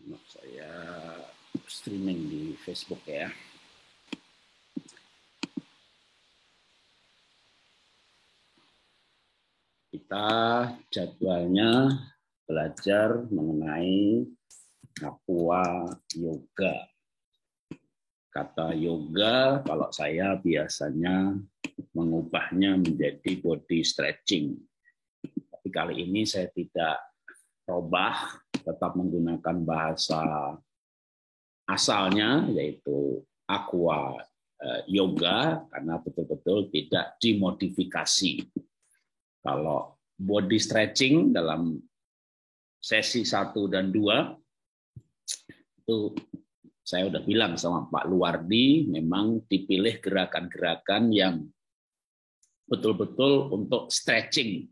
Saya streaming di Facebook ya. Kita jadwalnya belajar mengenai aqua yoga. Kata yoga kalau saya biasanya mengubahnya menjadi body stretching. Tapi kali ini saya tidak robah, tetap menggunakan bahasa asalnya yaitu aqua yoga karena betul-betul tidak dimodifikasi. Kalau body stretching dalam sesi 1 dan 2 itu saya udah bilang sama Pak Luardi, memang dipilih gerakan-gerakan yang betul-betul untuk stretching.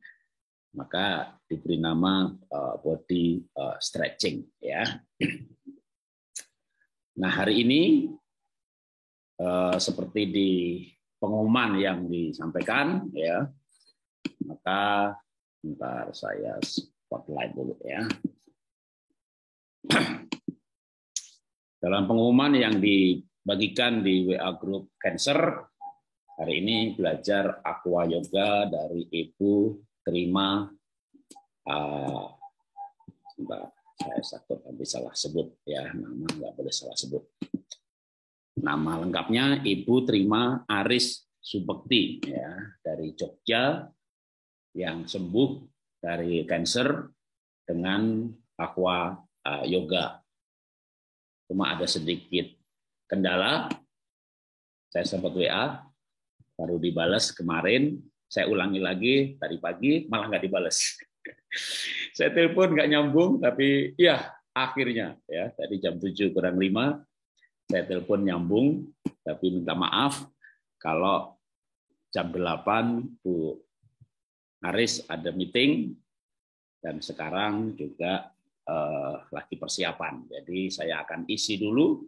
Maka diberi nama body stretching ya. Nah, hari ini seperti di pengumuman yang disampaikan ya, maka bentar saya spotlight dulu ya. Dalam pengumuman yang dibagikan di WA Group Cancer, hari ini belajar aqua yoga dari Ibu Terima. Saya takut nanti salah sebut ya, nama nggak boleh salah sebut. Nama lengkapnya Ibu Terima Aris Subekti ya, dari Jogja yang sembuh dari kanker dengan aqua yoga. Cuma ada sedikit kendala, saya sempat WA, baru dibalas kemarin, saya ulangi lagi tadi pagi, malah nggak dibalas. Saya telepon nggak nyambung, tapi ya akhirnya ya tadi jam 7 kurang 5, saya telepon nyambung, tapi minta maaf kalau jam 8 Bu Aris ada meeting, dan sekarang juga lagi persiapan. Jadi saya akan isi dulu.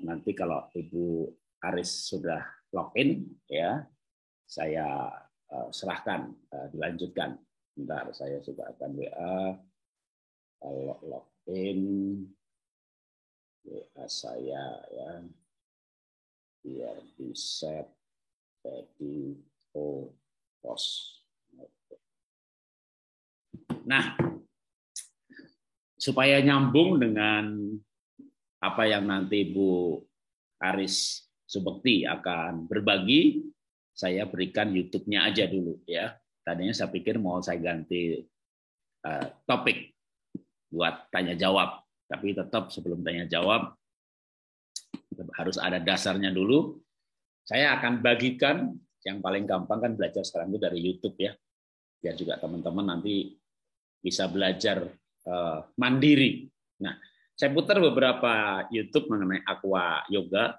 Nanti kalau Ibu Aris sudah login, ya saya serahkan, dilanjutkan. Bentar, saya juga akan WA. Kalau login, WA saya ya, biar di-set jadi post. Nah, supaya nyambung dengan apa yang nanti Bu Aris Subekti akan berbagi, saya berikan YouTube-nya aja dulu ya. Tadinya saya pikir mau saya ganti topik buat tanya jawab, tapi tetap sebelum tanya jawab harus ada dasarnya dulu. Saya akan bagikan yang paling gampang kan belajar sekarang itu dari YouTube ya, biar juga teman-teman nanti bisa belajar mandiri. Nah, saya putar beberapa YouTube mengenai aqua yoga,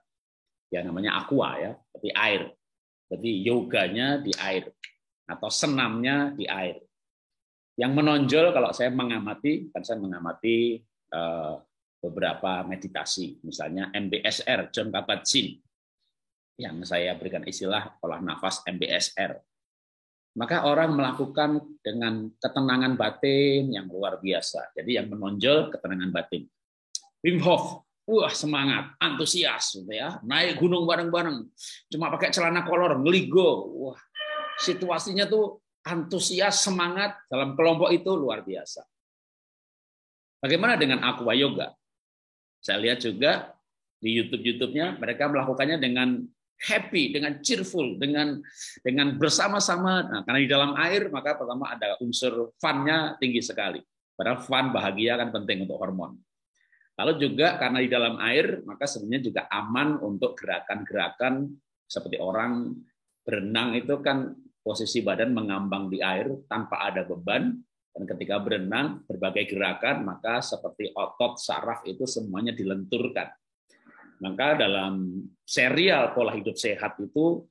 ya namanya aqua ya, seperti air. Berarti yoganya di air atau senamnya di air. Yang menonjol kalau saya mengamati, kan saya mengamati beberapa meditasi, misalnya MBSR John Kabat-Zinn, yang saya berikan istilah olah nafas MBSR. Maka orang melakukan dengan ketenangan batin yang luar biasa. Jadi yang menonjol ketenangan batin. Wim Hof, wah semangat, antusias, gitu ya, naik gunung bareng-bareng, cuma pakai celana kolor, ngeligo, wah situasinya tuh antusias, semangat dalam kelompok itu luar biasa. Bagaimana dengan aqua yoga? Saya lihat juga di YouTube-nya mereka melakukannya dengan happy, dengan cheerful, dengan bersama-sama. Nah, karena di dalam air maka pertama ada unsur fun-nya tinggi sekali. Padahal fun, bahagia kan penting untuk hormon. Lalu juga karena di dalam air maka sebenarnya juga aman untuk gerakan-gerakan seperti orang berenang itu kan posisi badan mengambang di air tanpa ada beban, dan ketika berenang berbagai gerakan maka seperti otot, saraf itu semuanya dilenturkan. Maka dalam serial pola hidup sehat itu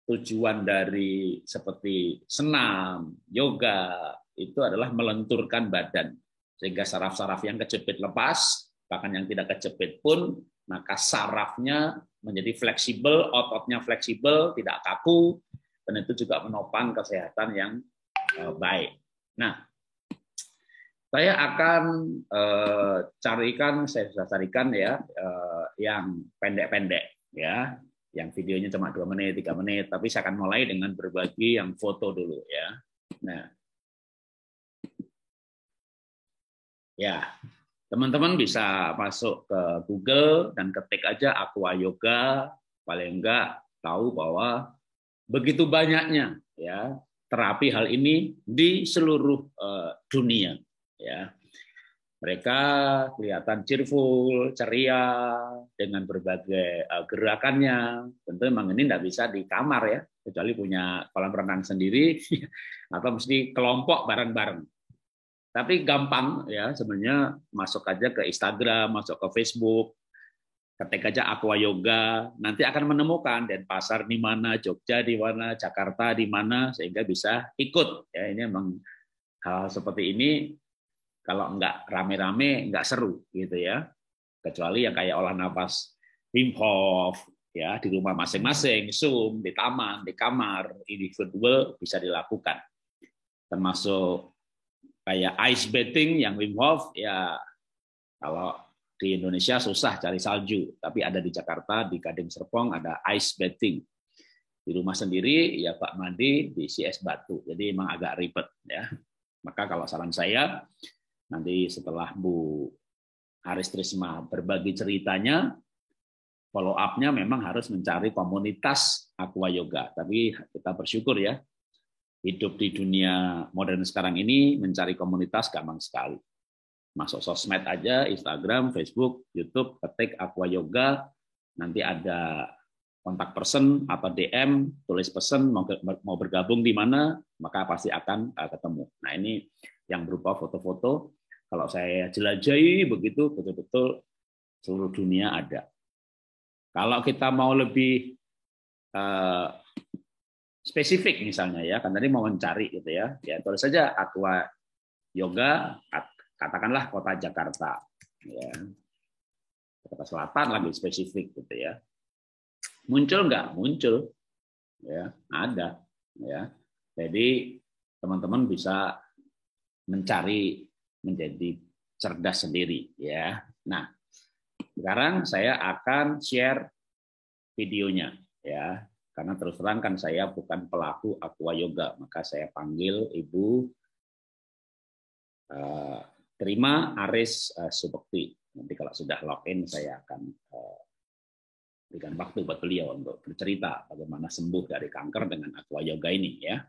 tujuan dari seperti senam, yoga itu adalah melenturkan badan sehingga saraf-saraf yang kejepit lepas, bahkan yang tidak kejepit pun maka sarafnya menjadi fleksibel, ototnya fleksibel, tidak kaku, dan itu juga menopang kesehatan yang baik. Nah, Saya akan saya sudah carikan ya yang pendek-pendek ya, yang videonya cuma 2 menit, 3 menit, tapi saya akan mulai dengan berbagi yang foto dulu ya. Nah, ya, teman-teman bisa masuk ke Google dan ketik aja Aqua Yoga, paling enggak tahu bahwa begitu banyaknya ya terapi hal ini di seluruh dunia ya. Mereka kelihatan cheerful, ceria dengan berbagai gerakannya. Tentu memang ini tidak bisa di kamar ya, kecuali punya kolam renang sendiri atau mesti kelompok bareng-bareng. Tapi gampang ya sebenarnya, masuk aja ke Instagram, masuk ke Facebook, ketik aja Aqua Yoga, nanti akan menemukan Denpasar di mana, Jogja di mana, Jakarta di mana, sehingga bisa ikut. Ya, ini memang hal seperti ini kalau nggak rame-rame nggak seru gitu ya. Kecuali yang kayak olah nafas Wim Hof ya di rumah masing-masing, Zoom, di taman, di kamar, individual bisa dilakukan. Termasuk kayak ice bathing yang Wim Hof ya, kalau di Indonesia susah cari salju, tapi ada di Jakarta di Gading Serpong ada ice bathing. Di rumah sendiri ya Pak mandi di es batu. Jadi emang agak ribet ya. Maka kalau saran saya, nanti setelah Bu Aris Trisma berbagi ceritanya, follow up-nya memang harus mencari komunitas Aqua Yoga. Tapi kita bersyukur ya, hidup di dunia modern sekarang ini mencari komunitas gampang sekali. Masuk sosmed aja, Instagram, Facebook, YouTube, ketik Aqua Yoga, nanti ada kontak person atau DM, tulis pesan mau bergabung di mana, maka pasti akan ketemu. Nah ini yang berupa foto-foto. Kalau saya jelajahi begitu, betul-betul seluruh dunia ada. Kalau kita mau lebih spesifik misalnya ya, kan tadi mau mencari gitu ya, ya tulis saja Aqua Yoga, katakanlah kota Jakarta, ya, Jakarta Selatan lagi spesifik gitu ya. Muncul nggak? Muncul, ya ada, ya. Jadi teman-teman bisa mencari menjadi cerdas sendiri ya. Nah, sekarang saya akan share videonya ya. Karena terus terang kan saya bukan pelaku Aqua Yoga, maka saya panggil Ibu Terima Aris Subekti. Nanti kalau sudah login saya akan berikan waktu buat beliau untuk bercerita bagaimana sembuh dari kanker dengan Aqua Yoga ini ya.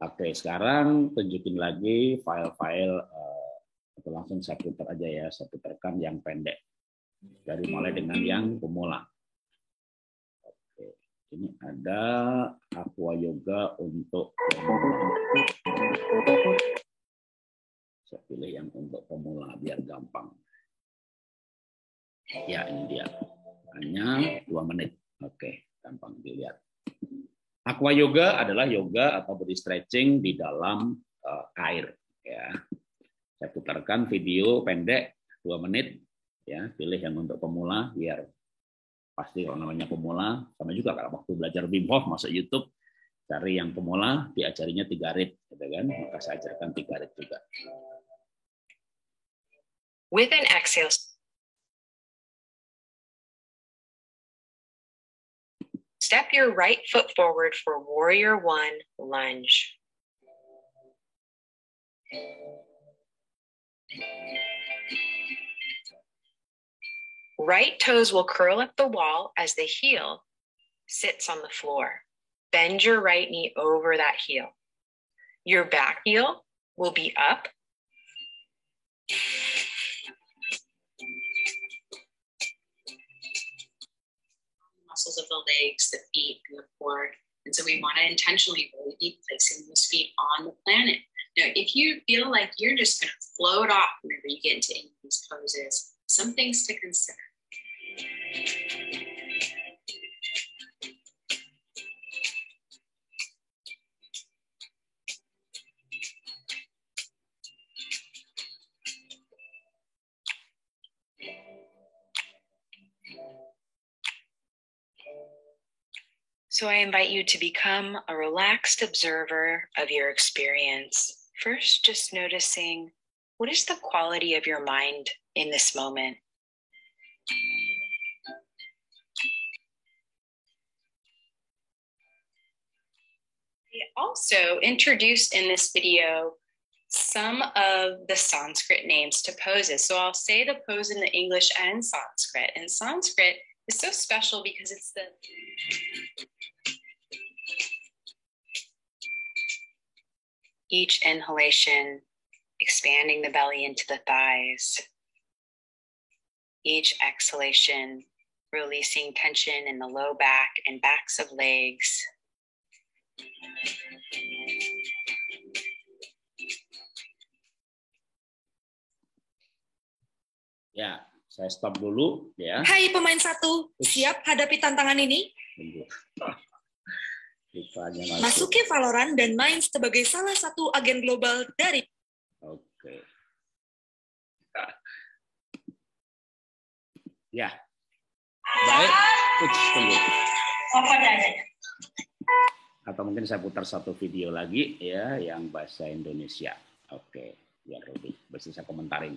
Oke, sekarang tunjukin lagi file-file atau langsung saya putar aja ya, saya putarkan yang pendek dari mulai dengan yang pemula. Oke, ini ada Aqua Yoga untuk pemula. Saya pilih yang untuk pemula biar gampang. Ya, ini dia. Hanya 2 menit. Oke, gampang dilihat. Aqua Yoga adalah yoga atau body stretching di dalam air. Ya, saya putarkan video pendek 2 menit. Ya, pilih yang untuk pemula biar pasti kalau namanya pemula. Sama juga kalau waktu belajar Wim Hof masuk YouTube, cari yang pemula, diajarinya 3 rit, gitu kan? Maka saya ajarkan 3 rit juga. With an exhale, step your right foot forward for Warrior One lunge. Right toes will curl up the wall as the heel sits on the floor. Bend your right knee over that heel. Your back heel will be up. Muscles of the legs, the feet, and the core. And so we want to intentionally really be placing those feet on the planet. Now, if you feel like you're just going to float off whenever you get into any of these poses, some things to consider. So I invite you to become a relaxed observer of your experience. First, just noticing What is the quality of your mind in this moment? We also introduced in this video some of the Sanskrit names to poses. So I'll say the pose in the English and Sanskrit. And Sanskrit is so special because it's the each inhalation expanding the belly into the thighs. Each exhalation releasing tension in the low back and backs of legs. Ya, saya stop dulu ya. Hai pemain 1, siap hadapi tantangan ini? Masuki Valorant dan main sebagai salah satu agen global dari. Oke. Ya. Baik. Tunggu. Atau mungkin saya putar satu video lagi ya yang bahasa Indonesia. Oke, biar lebih bisa komentarin.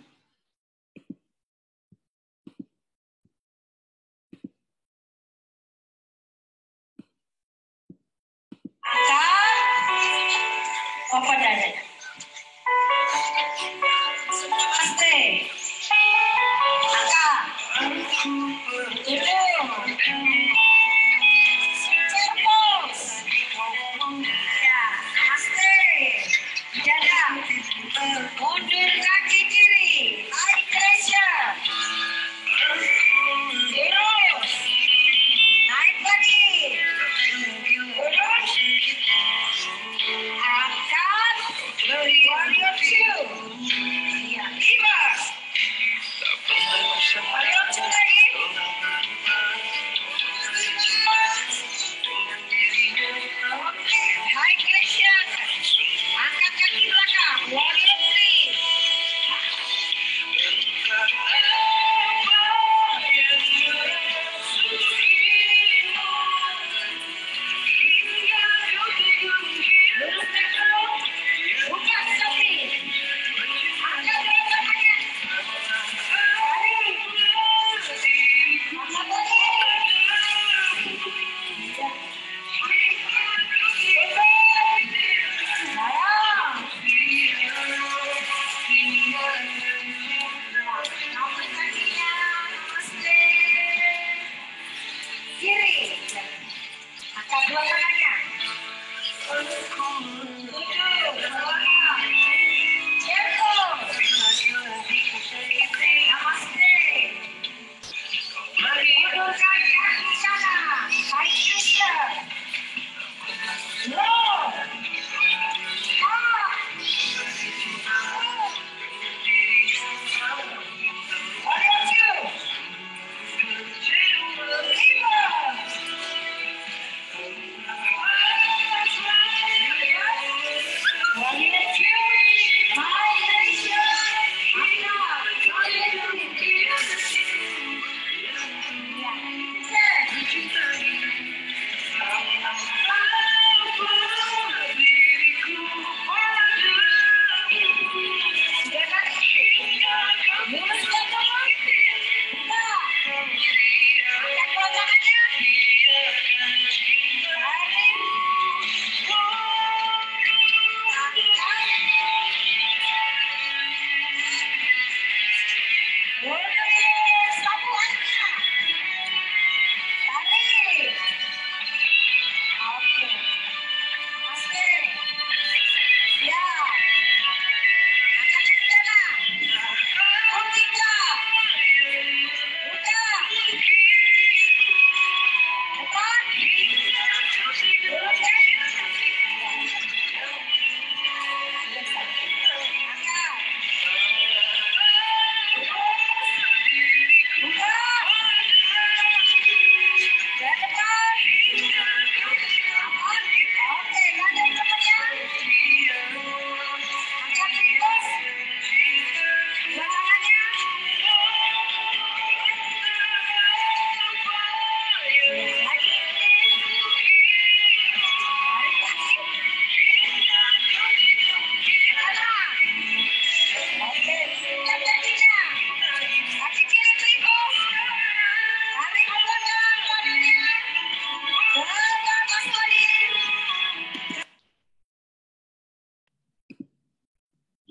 Apa dadanya? Namaste. Aka. Ya, namaste. Jaga. Mundur kaki kiri. High pressure. Lurus. Naik lagi. Lurus. Angkat. Warrior 2.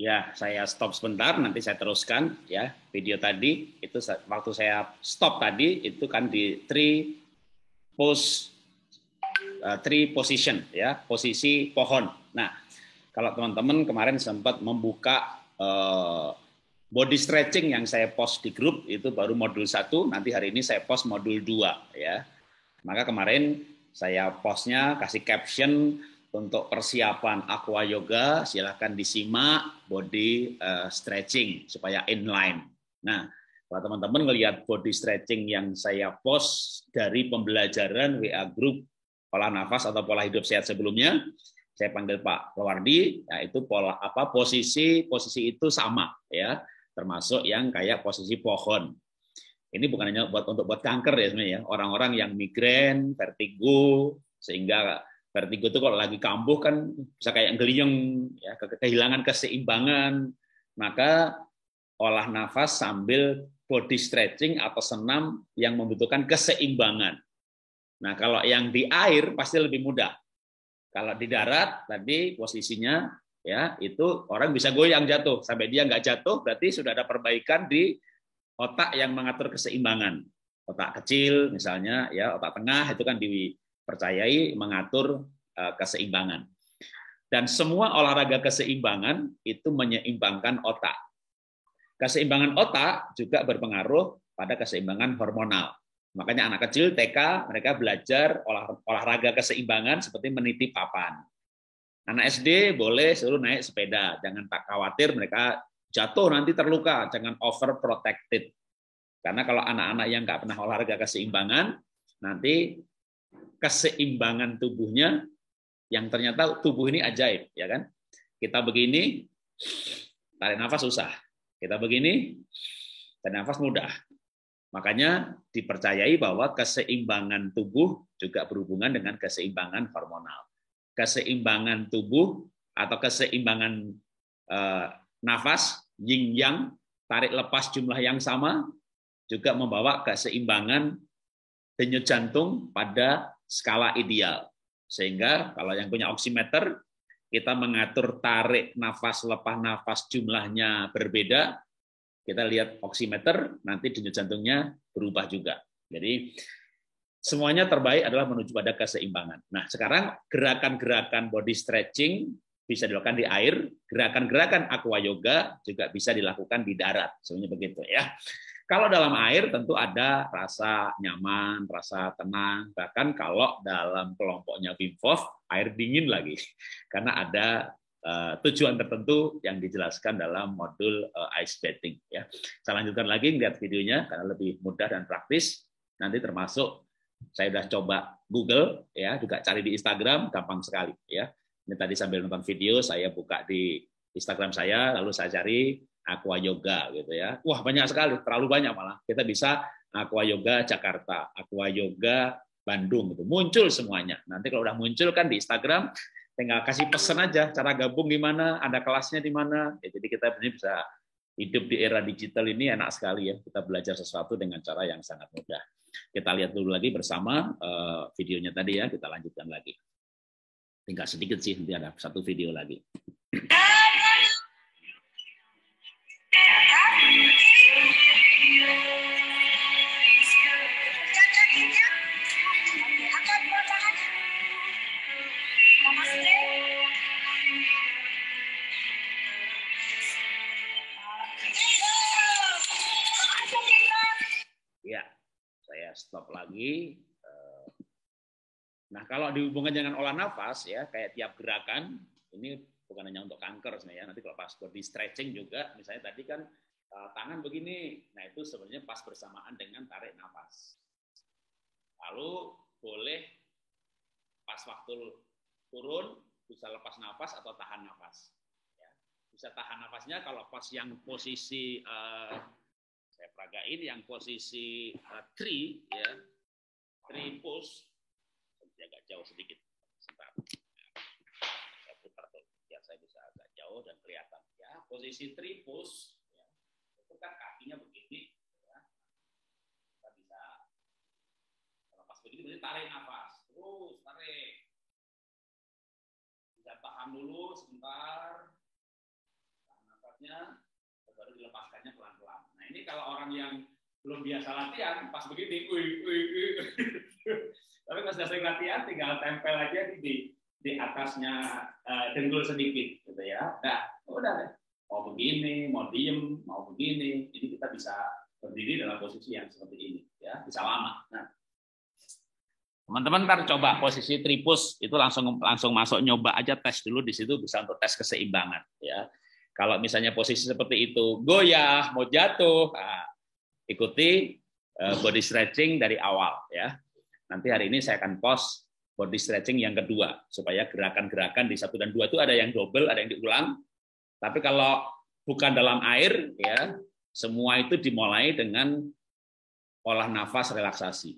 Ya, saya stop sebentar, nanti saya teruskan ya. Video tadi itu waktu saya stop tadi itu kan di three position ya, posisi pohon. Nah, kalau teman-teman kemarin sempat membuka body stretching yang saya post di grup itu baru modul 1, nanti hari ini saya post modul 2 ya. Maka kemarin saya postnya kasih caption untuk persiapan aqua yoga, silahkan disimak body stretching supaya inline. Nah, kalau teman-teman melihat body stretching yang saya post dari pembelajaran WA group pola nafas atau pola hidup sehat sebelumnya, saya panggil Pak Lawardi, yaitu pola posisi itu sama ya, termasuk yang kayak posisi pohon. Ini bukan hanya untuk kanker ya sebenarnya, orang-orang yang migrain, vertigo, sehingga vertigo itu kalau lagi kambuh kan bisa kayak geliang, ya, kehilangan keseimbangan. Maka olah nafas sambil body stretching atau senam yang membutuhkan keseimbangan. Nah, kalau yang di air pasti lebih mudah. Kalau di darat tadi posisinya ya itu orang bisa goyang jatuh, sampai dia nggak jatuh berarti sudah ada perbaikan di otak yang mengatur keseimbangan. Otak kecil misalnya ya, otak tengah itu kan dipercayai mengatur keseimbangan. Dan semua olahraga keseimbangan itu menyeimbangkan otak. Keseimbangan otak juga berpengaruh pada keseimbangan hormonal. Makanya anak kecil TK mereka belajar olahraga keseimbangan seperti meniti papan. Anak SD boleh suruh naik sepeda, jangan tak khawatir mereka jatuh nanti terluka, jangan overprotected. Karena kalau anak-anak yang nggak pernah olahraga keseimbangan, nanti keseimbangan tubuhnya yang ternyata tubuh ini ajaib, ya kan? Kita begini, tarik nafas susah. Kita begini, tarik nafas mudah. Makanya dipercayai bahwa keseimbangan tubuh juga berhubungan dengan keseimbangan hormonal. Keseimbangan tubuh atau keseimbangan nafas, yin yang, tarik lepas jumlah yang sama, juga membawa keseimbangan denyut jantung pada skala ideal. Sehingga kalau yang punya oximeter, kita mengatur tarik nafas, lepas nafas jumlahnya berbeda, kita lihat oximeter, nanti denyut jantungnya berubah juga. Jadi semuanya terbaik adalah menuju pada keseimbangan. Nah, sekarang gerakan-gerakan body stretching bisa dilakukan di air, gerakan-gerakan aqua yoga juga bisa dilakukan di darat. Sebenarnya begitu ya. Kalau dalam air tentu ada rasa nyaman, rasa tenang. Bahkan kalau dalam kelompoknya Wim Hof, air dingin lagi. Karena ada tujuan tertentu yang dijelaskan dalam modul ice bathing ya. Saya lanjutkan lagi lihat videonya karena lebih mudah dan praktis. Nanti termasuk saya sudah coba Google ya, juga cari di Instagram gampang sekali ya. Ini tadi sambil nonton video saya buka di Instagram saya lalu saya cari aqua yoga gitu ya. Wah, banyak sekali, terlalu banyak malah. Kita bisa aqua yoga Jakarta, aqua yoga Bandung gitu. Muncul semuanya. Nanti kalau udah muncul kan di Instagram tinggal kasih pesan aja cara gabung di mana, ada kelasnya di mana. Ya, jadi kita benar bisa hidup di era digital ini enak sekali ya. Kita belajar sesuatu dengan cara yang sangat mudah. Kita lihat dulu lagi bersama videonya tadi ya, kita lanjutkan lagi. Tinggal sedikit sih, nanti ada satu video lagi. Ya, saya stop lagi. Nah, kalau dihubungkan dengan olah nafas ya, kayak tiap gerakan ini bukan hanya untuk kanker sebenarnya. Nanti kalau pas body stretching juga, misalnya tadi kan tangan begini, nah itu sebenarnya pas bersamaan dengan tarik nafas. Lalu boleh pas waktu turun bisa lepas nafas atau tahan nafas. Ya, bisa tahan nafasnya kalau pas yang posisi saya peragain yang posisi tree ya, tree pose. Agak jauh sedikit. Sebentar. Saya putar tuh, biar saya bisa agak jauh dan kelihatan. Ya, posisi tree pose, ya. Itu kan kakinya begini. Ya. Kita bisa lepas begini, berarti tarik nafas. Terus tarik. Bisa tahan dulu sebentar. Tahan nafas cepatnya, baru dilepaskannya pelan-pelan. Nah ini kalau orang yang belum biasa latihan, pas begini, tapi kalau sudah sering latihan, tinggal tempel aja di atasnya dengkul sedikit, gitu ya. Nah, udah, mau begini, mau diem, mau begini, jadi kita bisa berdiri dalam posisi yang seperti ini, ya, bisa lama. Nah, teman-teman ntar coba posisi tripus itu langsung masuk nyoba aja tes dulu di situ bisa untuk tes keseimbangan, ya. Kalau misalnya posisi seperti itu goyah, mau jatuh, nah, ikuti body stretching dari awal, ya. Nanti hari ini saya akan post body stretching yang kedua supaya gerakan-gerakan di 1 dan 2 itu ada yang double, ada yang diulang. Tapi kalau bukan dalam air, ya, semua itu dimulai dengan olah nafas relaksasi.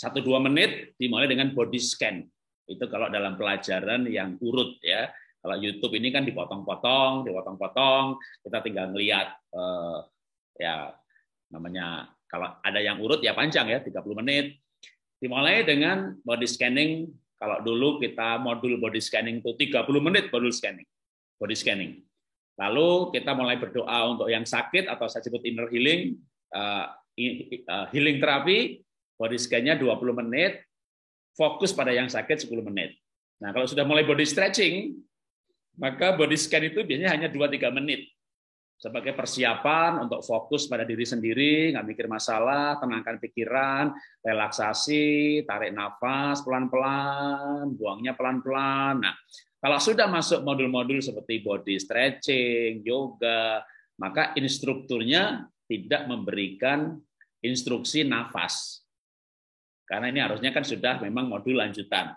1-2 menit dimulai dengan body scan. Itu kalau dalam pelajaran yang urut, ya. Kalau YouTube ini kan dipotong-potong, kita tinggal ngelihat ya namanya kalau ada yang urut ya panjang ya 30 menit. Dimulai dengan body scanning. Kalau dulu kita modul body scanning itu 30 menit body scanning. Lalu kita mulai berdoa untuk yang sakit atau saya sebut inner healing, healing terapi, body scan-nya 20 menit, fokus pada yang sakit 10 menit. Nah, kalau sudah mulai body stretching, maka body scan itu biasanya hanya 2-3 menit. Sebagai persiapan untuk fokus pada diri sendiri, nggak mikir masalah, tenangkan pikiran, relaksasi, tarik nafas pelan-pelan, buangnya pelan-pelan. Nah, kalau sudah masuk modul-modul seperti body stretching, yoga, maka instrukturnya tidak memberikan instruksi nafas. Karena ini harusnya kan sudah memang modul lanjutan.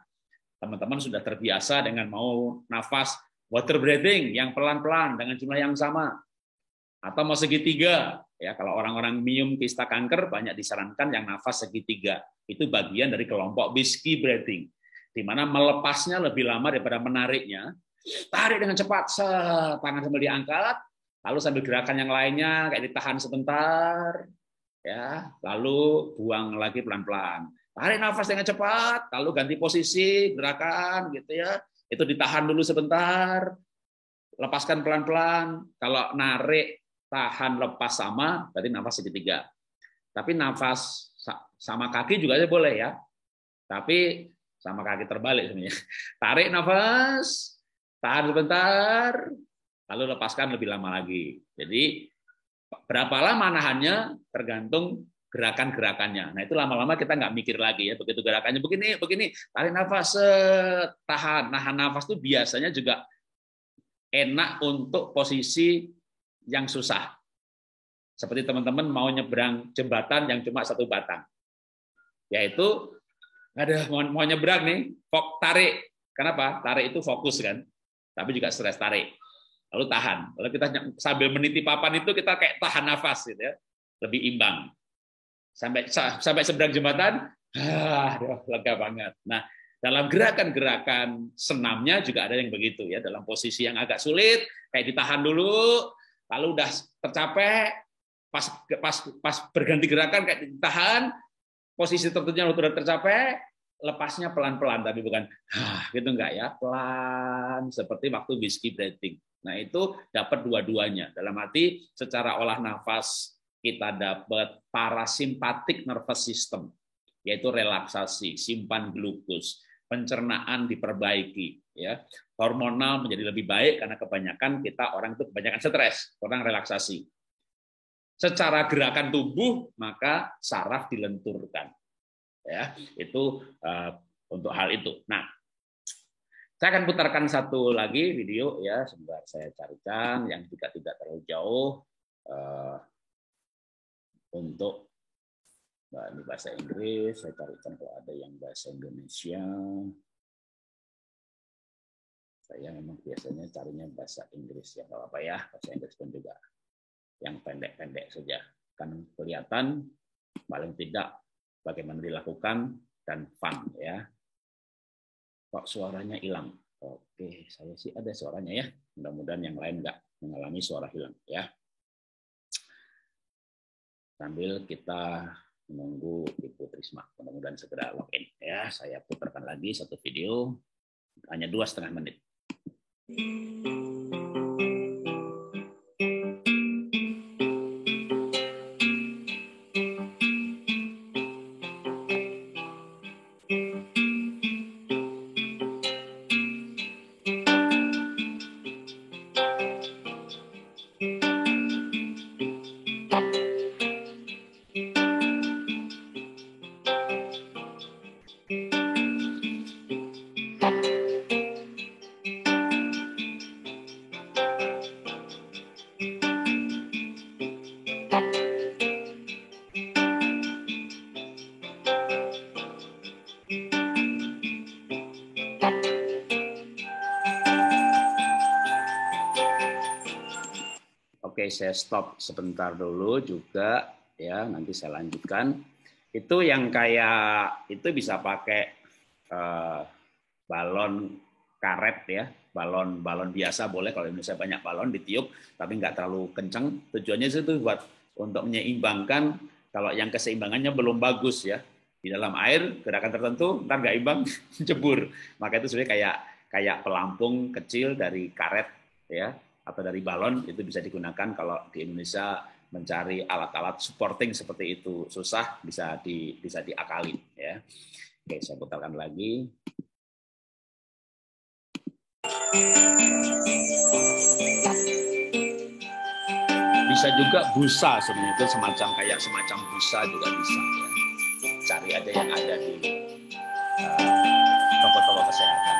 Teman-teman sudah terbiasa dengan mau nafas water breathing yang pelan-pelan dengan jumlah yang sama. Atau mau segitiga, ya kalau orang-orang minum kista kanker banyak disarankan yang nafas segitiga. Itu bagian dari kelompok whiskey breathing, di mana melepasnya lebih lama daripada menariknya. Tarik dengan cepat, tangan sambil diangkat, lalu sambil gerakan yang lainnya kayak ditahan sebentar, ya, lalu buang lagi pelan-pelan. Tarik nafas dengan cepat, lalu ganti posisi gerakan, gitu ya. Itu ditahan dulu sebentar, lepaskan pelan-pelan. Kalau narik tahan lepas sama, berarti nafas segitiga. Tapi nafas sama kaki juga aja boleh ya. Tapi sama kaki terbalik sebenarnya. Tarik nafas, tahan sebentar, lalu lepaskan lebih lama lagi. Jadi berapa lama nahannya tergantung gerakan-gerakannya. Nah itu lama-lama kita nggak mikir lagi ya. Begitu gerakannya begini, tarik nafas, tahan. Nahan nafas itu biasanya juga enak untuk posisi yang susah. Seperti teman-teman mau nyebrang jembatan yang cuma 1 batang. Yaitu, ada mau nyebrang nih, tarik. Kenapa? Tarik itu fokus kan. Tapi juga stres tarik. Lalu tahan. Lalu kita sambil meniti papan itu kita kayak tahan nafas gitu ya. Lebih imbang. Sampai seberang jembatan, lega banget. Nah, dalam gerakan-gerakan senamnya juga ada yang begitu ya. Dalam posisi yang agak sulit, kayak ditahan dulu, lalu udah tercapai, pas berganti gerakan kayak ditahan, posisi tertentunya sudah tercapai, lepasnya pelan-pelan, tapi bukan gitu enggak ya, pelan seperti waktu whiskey breathing. Nah itu dapat dua-duanya. Dalam arti secara olah nafas kita dapat parasimpatik nervous system, yaitu relaksasi, simpan glukos, pencernaan diperbaiki, ya. Hormonal menjadi lebih baik karena kebanyakan kita orang itu kebanyakan stres, kurang relaksasi. Secara gerakan tubuh maka saraf dilenturkan, ya. Itu untuk hal itu. Nah, saya akan putarkan satu lagi video ya, sebentar saya carikan yang juga tidak terlalu jauh untuk ini bahasa Inggris. Saya carikan kalau ada yang bahasa Indonesia. Saya memang biasanya carinya bahasa Inggris ya, kalau apa ya, bahasa Inggris pun juga yang pendek-pendek saja. Kan kelihatan paling tidak bagaimana dilakukan dan fun ya. Kok suaranya hilang? Oke, saya sih ada suaranya ya. Mudah-mudahan yang lain nggak mengalami suara hilang ya. Sambil kita menunggu Ibu Trisma, mudah-mudahan segera login ya. Saya putarkan lagi satu video, hanya 2,5 menit. Oke, saya stop sebentar dulu juga ya, nanti saya lanjutkan. Itu yang kayak itu bisa pakai balon karet ya, balon biasa boleh, kalau Indonesia banyak balon ditiup tapi nggak terlalu kencang. Tujuannya itu buat untuk menyeimbangkan kalau yang keseimbangannya belum bagus ya. Di dalam air gerakan tertentu ntar nggak imbang jebur. Maka itu sebenarnya kayak pelampung kecil dari karet ya atau dari balon, itu bisa digunakan kalau di Indonesia mencari alat-alat supporting seperti itu susah, bisa diakalin ya. Oke, saya putarkan lagi. Bisa juga busa, sebenarnya itu semacam busa juga bisa ya. Cari aja yang ada di toko-toko kesehatan.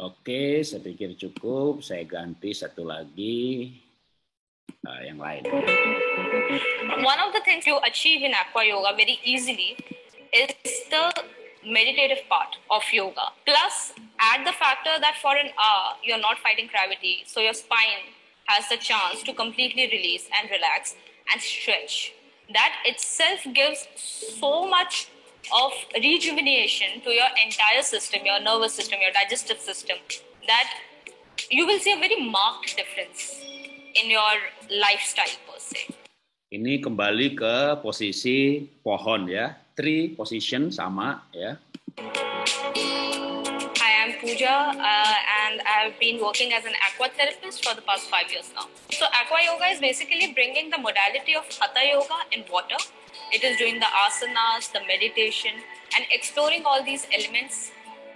Oke, saya pikir cukup. Saya ganti satu lagi yang lain. One of the things you achieve in aqua yoga very easily is the meditative part of yoga. Plus, add the factor that for an hour you're not fighting gravity, so your spine has the chance to completely release and relax and stretch. That itself gives so much of rejuvenation to your entire system, your nervous system, your digestive system, that you will see a very marked difference in your lifestyle per se. Ini kembali ke posisi pohon ya, tree position sama ya. Hi, I'm Pooja, and I've been working as an aqua therapist for the past 5 years now. So aqua yoga is basically bringing the modality of hatha yoga in water. It is doing the asanas, the meditation, and exploring all these elements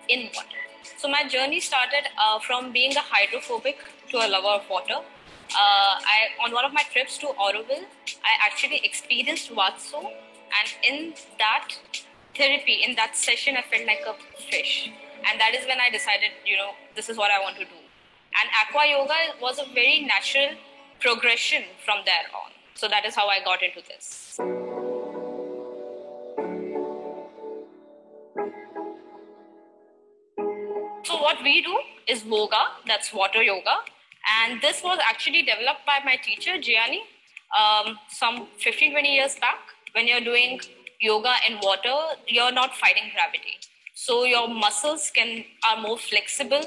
in water. So my journey started from being a hydrophobic to a lover of water. On one of my trips to Auroville, I actually experienced Vatso, and in that therapy, in that session, I felt like a fish. And that is when I decided, this is what I want to do. And aqua yoga was a very natural progression from there on. So that is how I got into this. So what we do is Voga, that's water yoga. And this was actually developed by my teacher, Gianni, some 15, 20 years back. When you're doing yoga in water, you're not fighting gravity. So your muscles are more flexible.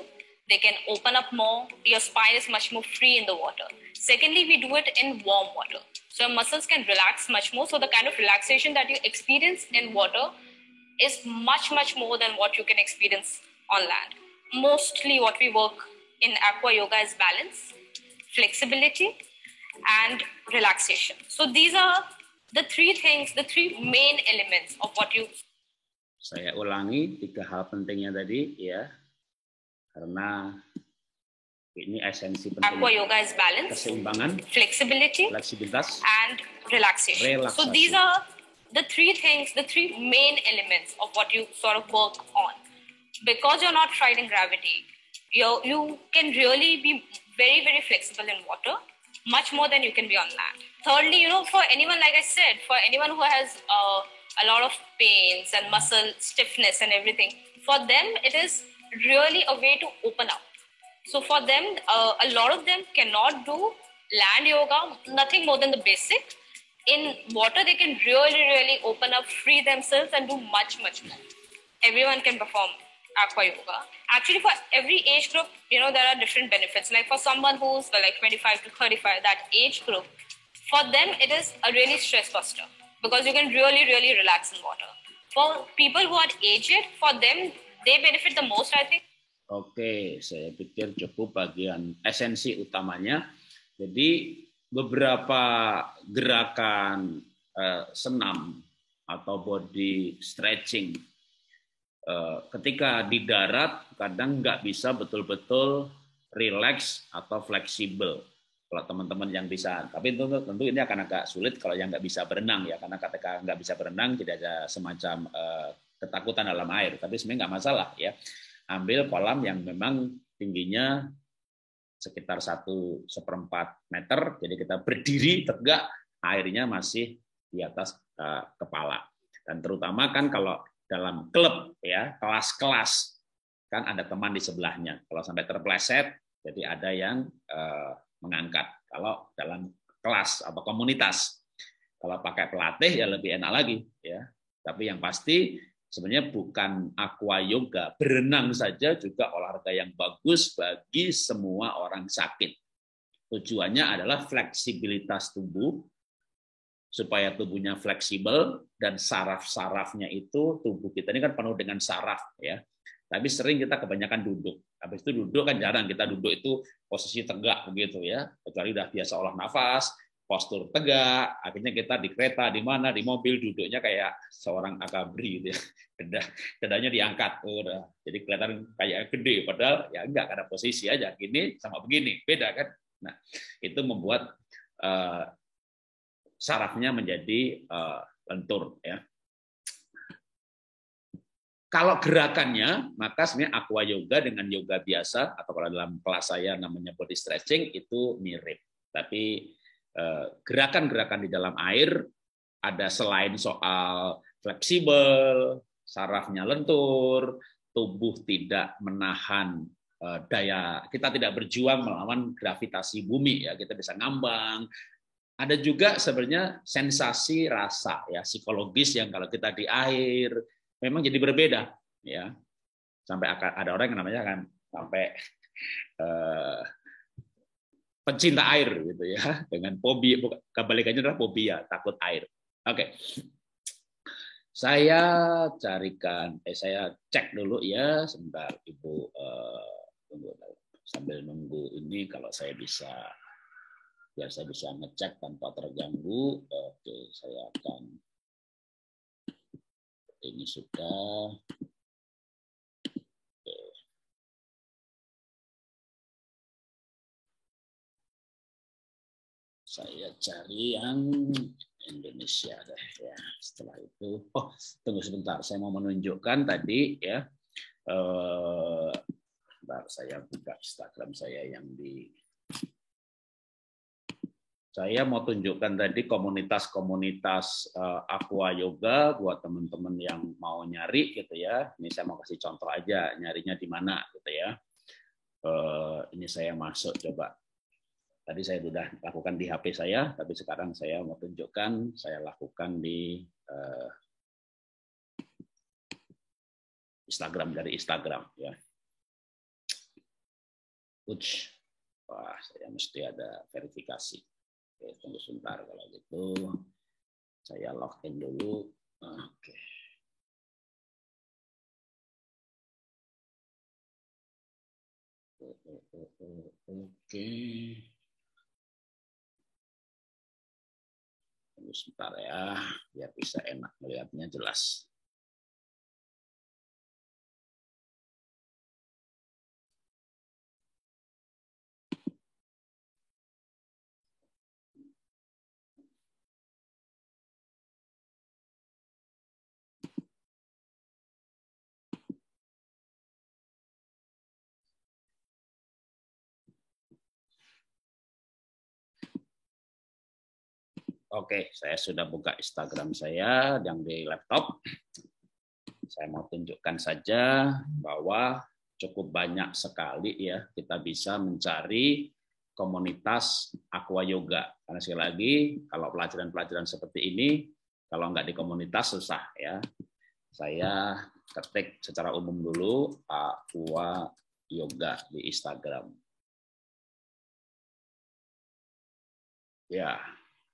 They can open up more. Your spine is much more free in the water. Secondly, we do it in warm water. So your muscles can relax much more. So the kind of relaxation that you experience in water is much, much more than what you can experience on land. Mostly what we work in aqua yoga is balance, flexibility, and relaxation. So these are the three things, the three main elements of what you... Saya ulangi 3 hal pentingnya tadi ya, karena ini esensi penting. Aqua yoga is balance, keseimbangan, flexibilitas, and relaxation. So these are the three things, the three main elements of what you sort of work on. Because you're not fighting gravity, you can really be very, very flexible in water, much more than you can be on land. Thirdly, for anyone, like I said, for anyone who has a lot of pains and muscle stiffness and everything, for them, it is really a way to open up. So for them, a lot of them cannot do land yoga, nothing more than the basic. In water, they can really, really open up, free themselves, and do much, much more. Everyone can perform aqua yoga. Actually, for every age group, there are different benefits. Like for someone who's like 25 to 35, that age group, for them, it is a really stress buster because you can really, really relax in water. For people who are aged, for them, they benefit the most, I think. Oke, saya pikir cukup bagian esensi utamanya. Jadi beberapa gerakan senam atau body stretching ketika di darat kadang nggak bisa betul-betul relax atau fleksibel. Kalau teman-teman yang bisa, tapi tentu ini akan agak sulit kalau yang nggak bisa berenang ya, karena ketika nggak bisa berenang tidak ada semacam ketakutan dalam air. Tapi sebenarnya nggak masalah ya. Ambil kolam yang memang tingginya sekitar 1/4 meter, jadi kita berdiri tegak, airnya masih di atas kepala. Dan terutama kan kalau dalam klub ya, kelas-kelas kan ada teman di sebelahnya. Kalau sampai terpleset, jadi ada yang mengangkat. Kalau dalam kelas atau komunitas, kalau pakai pelatih ya lebih enak lagi ya. Tapi yang pasti sebenarnya bukan aqua yoga, berenang saja juga olahraga yang bagus bagi semua orang sakit. Tujuannya adalah fleksibilitas tubuh, supaya tubuhnya fleksibel, dan saraf-sarafnya itu, tubuh kita ini kan penuh dengan saraf ya. Tapi sering kita kebanyakan duduk. Habis itu duduk kan jarang kita duduk itu posisi tegak begitu ya. Kecuali udah biasa olah nafas, postur tegak, akhirnya kita di kereta, di mana, di mobil duduknya kayak seorang akabri gitu ya. Dadanya diangkat, udah. Jadi kelihatan kayak gede, padahal ya enggak, karena posisi aja gini sama begini, beda kan. Nah, itu membuat sarafnya menjadi lentur ya. Kalau gerakannya, maka sebenarnya aqua yoga dengan yoga biasa, atau kalau dalam kelas saya namanya body stretching, itu mirip. Tapi gerakan-gerakan di dalam air, ada selain soal fleksibel, sarafnya lentur, tubuh tidak menahan daya, kita tidak berjuang melawan gravitasi bumi, ya kita bisa ngambang. Ada juga sebenarnya sensasi rasa, ya psikologis yang kalau kita di air, memang jadi berbeda ya. Sampai ada orang yang namanya kan sampai pencinta air gitu ya, dengan fobia, kebalikannya adalah fobia, takut air. Oke. Saya carikan saya cek dulu ya sebentar Ibu, tunggu sambil nunggu ini kalau saya bisa, biar saya bisa ngecek tanpa terganggu. Oke, saya akan, ini sudah. Oke. Saya cari yang Indonesia deh ya. Setelah itu, oh tunggu sebentar, saya mau menunjukkan tadi ya. Bentar, saya buka Instagram saya yang di. Saya mau tunjukkan tadi komunitas-komunitas aqua yoga buat teman-teman yang mau nyari gitu ya. Ini saya mau kasih contoh aja, nyarinya di mana gitu ya. Ini saya masuk coba. Tadi saya sudah lakukan di HP saya, tapi sekarang saya mau tunjukkan saya lakukan di Instagram, dari Instagram ya. Wah, saya mesti ada verifikasi. Oke, tunggu sebentar kalau gitu. Saya login dulu. Oke. Oke. Tunggu sebentar ya, biar bisa enak melihatnya jelas. Oke, saya sudah buka Instagram saya yang di laptop. Saya mau tunjukkan saja bahwa cukup banyak sekali ya kita bisa mencari komunitas aqua yoga. Karena sekali lagi kalau pelajaran-pelajaran seperti ini kalau nggak di komunitas susah ya. Saya ketik secara umum dulu aqua yoga di Instagram. Ya,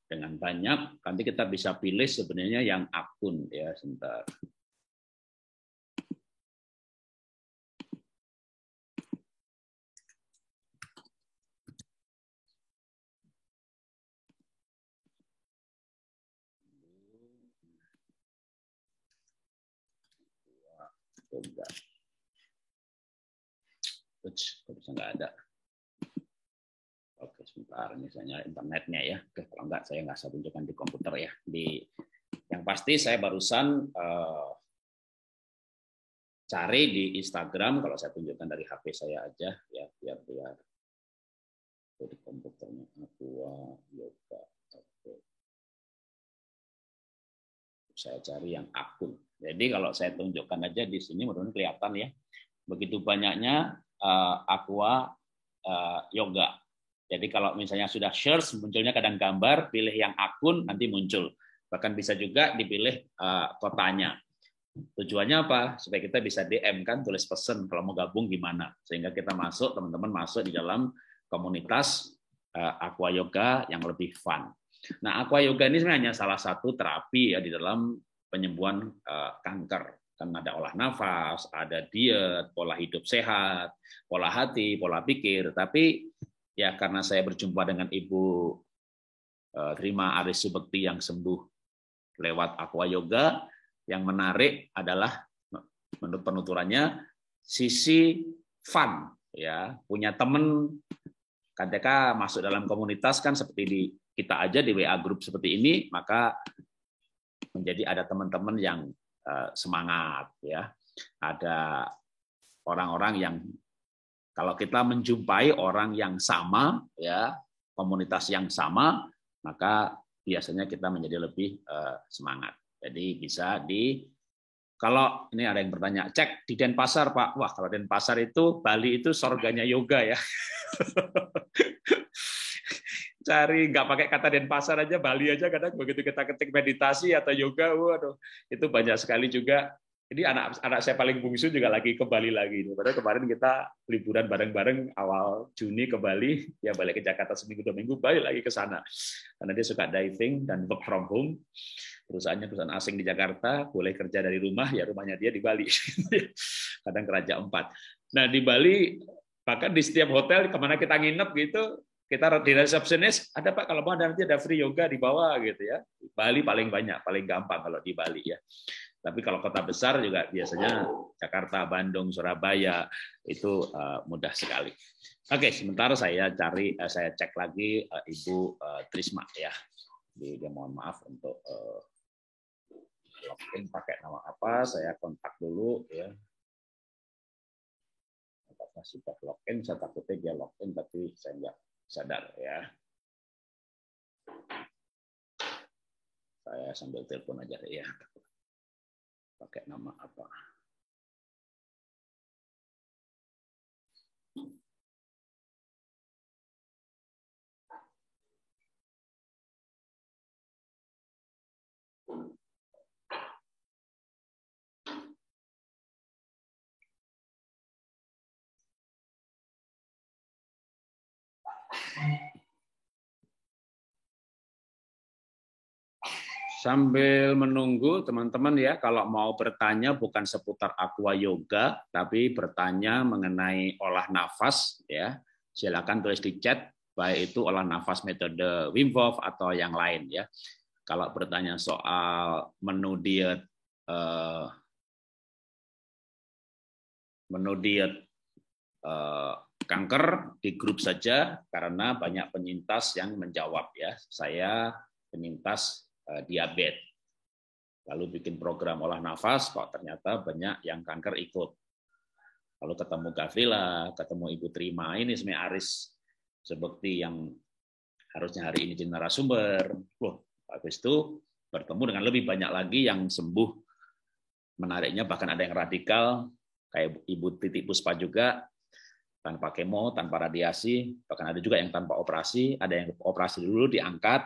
dengan banyak nanti kita bisa pilih sebenarnya yang akun ya, sebentar. yoga. Kok bisa nggak ada? Oke, sebentar. Ini saya internetnya ya. Oke, kalau nggak saya nggak bisa tunjukkan di komputer ya. Yang pasti saya barusan cari di Instagram. Kalau saya tunjukkan dari HP saya aja ya, biar di komputernya Aqua Yoga. Oke. Saya cari yang akun. Jadi kalau saya tunjukkan aja di sini, mudah-mudahan kelihatan ya. Begitu banyaknya Aqua Yoga. Jadi kalau misalnya sudah search, munculnya kadang gambar, pilih yang akun, nanti muncul. Bahkan bisa juga dipilih kotanya. Tujuannya apa? Supaya kita bisa DM kan, tulis pesan kalau mau gabung gimana. Sehingga kita masuk, teman-teman masuk di dalam komunitas Aqua Yoga yang lebih fun. Nah, Aqua Yoga ini sebenarnya salah satu terapi ya di dalam penyembuhan kanker. Kan ada olah nafas, ada diet, pola hidup sehat, pola hati, pola pikir. Tapi ya karena saya berjumpa dengan Ibu Trima Aris Subekti yang sembuh lewat Aqua Yoga, yang menarik adalah menurut penuturannya sisi fun ya, punya teman ketika masuk dalam komunitas kan seperti di kita aja di WA group seperti ini, maka menjadi ada teman-teman yang semangat ya. Ada orang-orang yang kalau kita menjumpai orang yang sama ya, komunitas yang sama, maka biasanya kita menjadi lebih semangat. Jadi bisa kalau ini ada yang bertanya, cek di Denpasar Pak. Wah, kalau Denpasar itu Bali itu surganya yoga ya. Cari nggak pakai kata Denpasar aja, Bali aja kadang begitu kita ketik meditasi atau yoga, waduh, itu banyak sekali juga. Jadi anak saya paling bungsu juga lagi ke Bali lagi. Padahal kemarin kita liburan bareng-bareng awal Juni ke Bali, ya balik ke Jakarta seminggu 2 minggu, balik lagi ke sana. Karena dia suka diving dan work from home. Perusahaannya perusahaan asing di Jakarta, boleh kerja dari rumah, ya rumahnya dia di Bali. Kadang kerja 4. Nah di Bali, bahkan di setiap hotel kemana kita nginep gitu, kita di resepsionis, ada Pak kalau mau nanti ada free yoga di bawah gitu ya. Bali paling banyak, paling gampang kalau di Bali ya. Tapi kalau kota besar juga biasanya Jakarta, Bandung, Surabaya itu mudah sekali. Oke, sebentar saya cek lagi Ibu Trisma ya. Dia mohon maaf untuk login pakai nama apa, saya kontak dulu ya. Apakah sudah login? Saya takutnya dia login tapi saya nggak sadar ya. Saya sambil telepon aja ya. Pakai nama apa? Sambil menunggu teman-teman ya, kalau mau bertanya bukan seputar Aqua Yoga, tapi bertanya mengenai olah nafas ya, silakan tulis di chat, baik itu olah nafas metode Wim Hof atau yang lain ya. Kalau bertanya soal menu diet kanker di grup saja, karena banyak penyintas yang menjawab ya. Saya penyintas diabetes. Lalu bikin program olah nafas, kok ternyata banyak yang kanker ikut. Lalu ketemu Gavrila, ketemu Ibu Trima, ini sebenarnya Aris Subekti yang harusnya hari ini jadi narasumber. Wah, habis itu bertemu dengan lebih banyak lagi yang sembuh. Menariknya bahkan ada yang radikal, kayak Ibu Titi Puspa juga, tanpa kemo, tanpa radiasi, bahkan ada juga yang tanpa operasi, ada yang operasi dulu diangkat,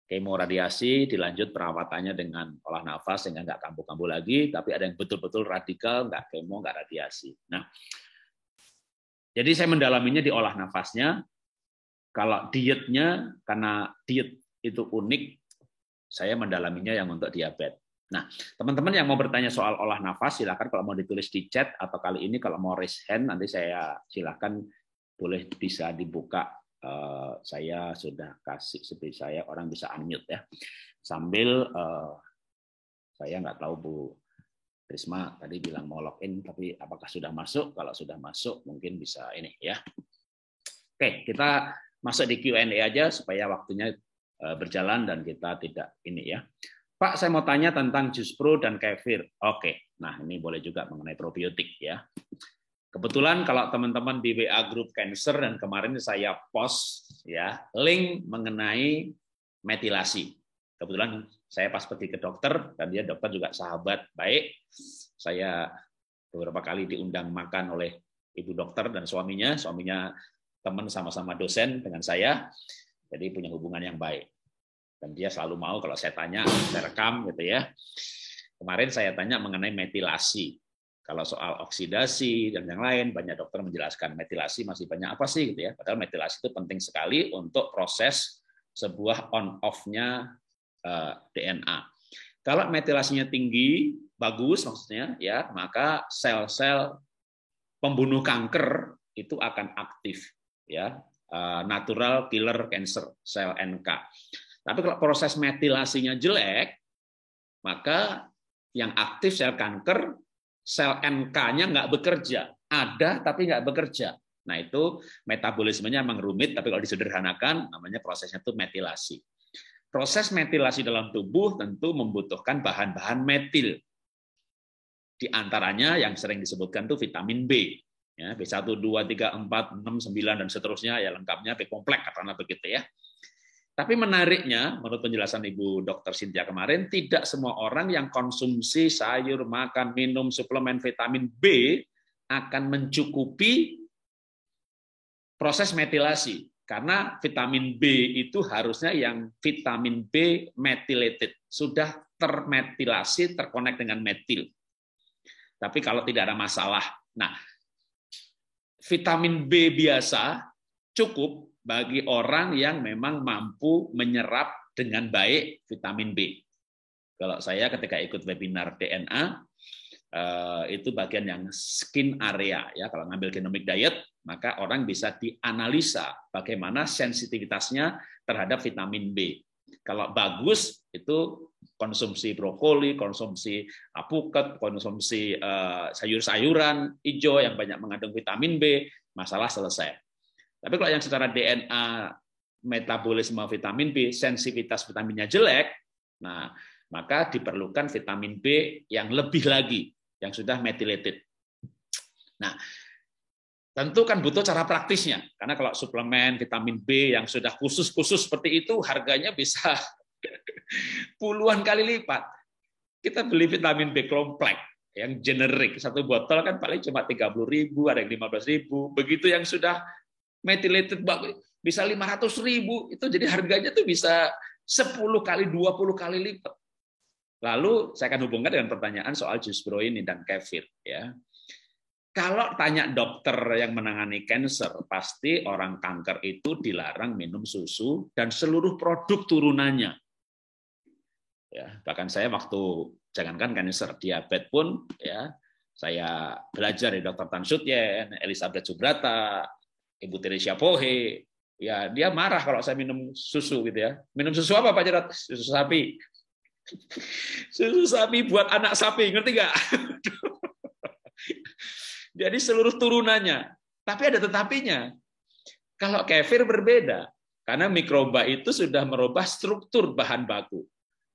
kemo radiasi, dilanjut perawatannya dengan olah nafas sehingga nggak kambuh-kambuh lagi, tapi ada yang betul-betul radikal, nggak kemo, nggak radiasi. Nah, jadi saya mendalaminya di olah nafasnya. Kalau dietnya, karena diet itu unik, saya mendalaminya yang untuk diabetes. Nah, teman-teman yang mau bertanya soal olah nafas, silakan kalau mau ditulis di chat, atau kali ini kalau mau raise hand, nanti saya silakan boleh bisa dibuka. Saya sudah kasih seperti saya orang bisa unmute ya. Sambil saya nggak tahu Bu Risma tadi bilang mau login, tapi apakah sudah masuk? Kalau sudah masuk mungkin bisa ini ya. Oke, kita masuk di Q&A aja supaya waktunya berjalan dan kita tidak ini ya. Pak, saya mau tanya tentang jus pro dan kefir. Oke, nah ini boleh juga mengenai probiotik ya. Kebetulan kalau teman-teman di WA Group Cancer dan kemarin saya post ya link mengenai metilasi. Kebetulan saya pas pergi ke dokter dan dia dokter juga sahabat baik. Saya beberapa kali diundang makan oleh ibu dokter dan suaminya teman sama-sama dosen dengan saya. Jadi punya hubungan yang baik. Dan dia selalu mau kalau saya tanya, saya rekam gitu ya. Kemarin saya tanya mengenai metilasi. Kalau soal oksidasi dan yang lain, banyak dokter menjelaskan metilasi masih banyak apa sih gitu ya. Padahal metilasi itu penting sekali untuk proses sebuah on-off-nya DNA. Kalau metilasinya tinggi, bagus maksudnya ya, maka sel-sel pembunuh kanker itu akan aktif ya. Natural killer cancer, sel NK. Tapi kalau proses metilasinya jelek, maka yang aktif sel kanker, sel NK-nya nggak bekerja, ada tapi nggak bekerja. Nah itu metabolismenya memang rumit, tapi kalau disederhanakan namanya prosesnya itu metilasi. Proses metilasi dalam tubuh tentu membutuhkan bahan-bahan metil. Di antaranya yang sering disebutkan itu vitamin B. Ya, B1, 2, 3, 4, 6, 9, dan seterusnya, ya lengkapnya B kompleks, karena begitu ya. Tapi menariknya, menurut penjelasan Ibu Dr. Cynthia kemarin, tidak semua orang yang konsumsi sayur, makan, minum, suplemen vitamin B akan mencukupi proses metilasi. Karena vitamin B itu harusnya yang vitamin B methylated, sudah termetilasi, terkonek dengan metil. Tapi kalau tidak ada masalah. Nah, vitamin B biasa cukup bagi orang yang memang mampu menyerap dengan baik vitamin B. Kalau saya ketika ikut webinar DNA, itu bagian yang skin area ya. Kalau ngambil genomic diet, maka orang bisa dianalisa bagaimana sensitivitasnya terhadap vitamin B. Kalau bagus itu konsumsi brokoli, konsumsi apukat, konsumsi sayur-sayuran hijau yang banyak mengandung vitamin B, masalah selesai. Tapi kalau yang secara DNA metabolisme vitamin B, sensitivitas vitaminnya jelek, nah maka diperlukan vitamin B yang lebih lagi, yang sudah methylated. Nah, tentu kan butuh cara praktisnya, karena kalau suplemen vitamin B yang sudah khusus-khusus seperti itu, harganya bisa puluhan kali lipat. Kita beli vitamin B kompleks yang generik, satu botol kan paling cuma 30.000, ada yang 15.000. Begitu yang sudah methylated bisa 500.000, itu jadi harganya tuh bisa 10 kali, 20 kali lipat. Lalu saya akan hubungkan dengan pertanyaan soal jus pro ini dan kefir ya. Kalau tanya dokter yang menangani kanker, pasti orang kanker itu dilarang minum susu dan seluruh produk turunannya. Ya, bahkan saya waktu jangankan kanker, diabetes pun ya, saya belajar dari Dr. Tan Sutyen, Elizabeth Subrata, Ibu Teresia Pohe, ya dia marah kalau saya minum susu gitu ya. Minum susu apa Pak Jarot? Susu sapi. Susu sapi buat anak sapi, ngerti nggak? Jadi seluruh turunannya. Tapi ada tetapinya. Kalau kefir berbeda, karena mikroba itu sudah merubah struktur bahan baku.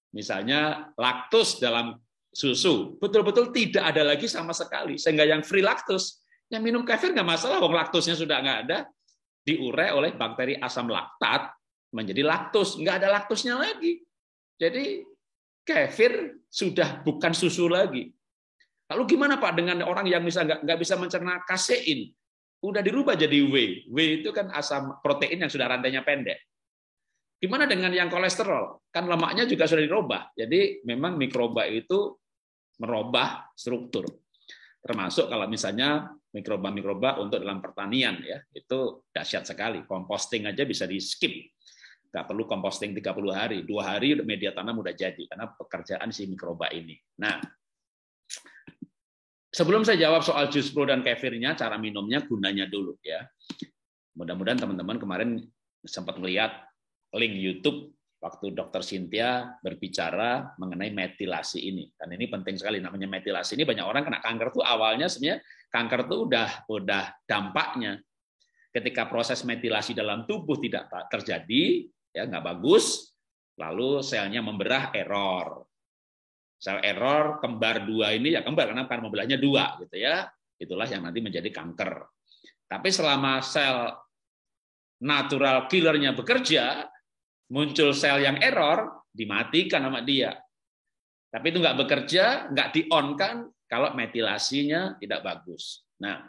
Misalnya laktos dalam susu, betul-betul tidak ada lagi sama sekali. Sehingga yang free laktos, yang minum kefir nggak masalah, wong laktosnya sudah nggak ada, diurai oleh bakteri asam laktat menjadi laktos, nggak ada laktosnya lagi. Jadi kefir sudah bukan susu lagi. Lalu gimana Pak dengan orang yang misalnya nggak bisa mencerna kasein, udah dirubah jadi whey. Whey itu kan asam protein yang sudah rantainya pendek. Gimana dengan yang kolesterol? Kan lemaknya juga sudah dirubah. Jadi memang mikroba itu merubah struktur. Termasuk kalau misalnya mikroba-mikroba untuk dalam pertanian ya, itu dahsyat sekali. Composting aja bisa di-skip. Nggak perlu composting 30 hari, 2 hari media tanam udah jadi karena pekerjaan si mikroba ini. Nah, sebelum saya jawab soal jus pro dan kefirnya, cara minumnya, gunanya dulu ya. Mudah-mudahan teman-teman kemarin sempat melihat link YouTube waktu Dr. Cynthia berbicara mengenai metilasi ini. Dan ini penting sekali, namanya metilasi ini banyak orang kena kanker tuh awalnya sebenarnya kanker tuh udah dampaknya. Ketika proses metilasi dalam tubuh tidak terjadi, ya nggak bagus, lalu selnya memberah, error. Sel error kembar 2 ini ya kembar karena membelahnya 2 gitu ya. Itulah yang nanti menjadi kanker. Tapi selama sel natural killernya bekerja, muncul sel yang error, dimatikan sama dia. Tapi itu nggak bekerja, nggak di-on-kan kalau metilasinya tidak bagus. Nah,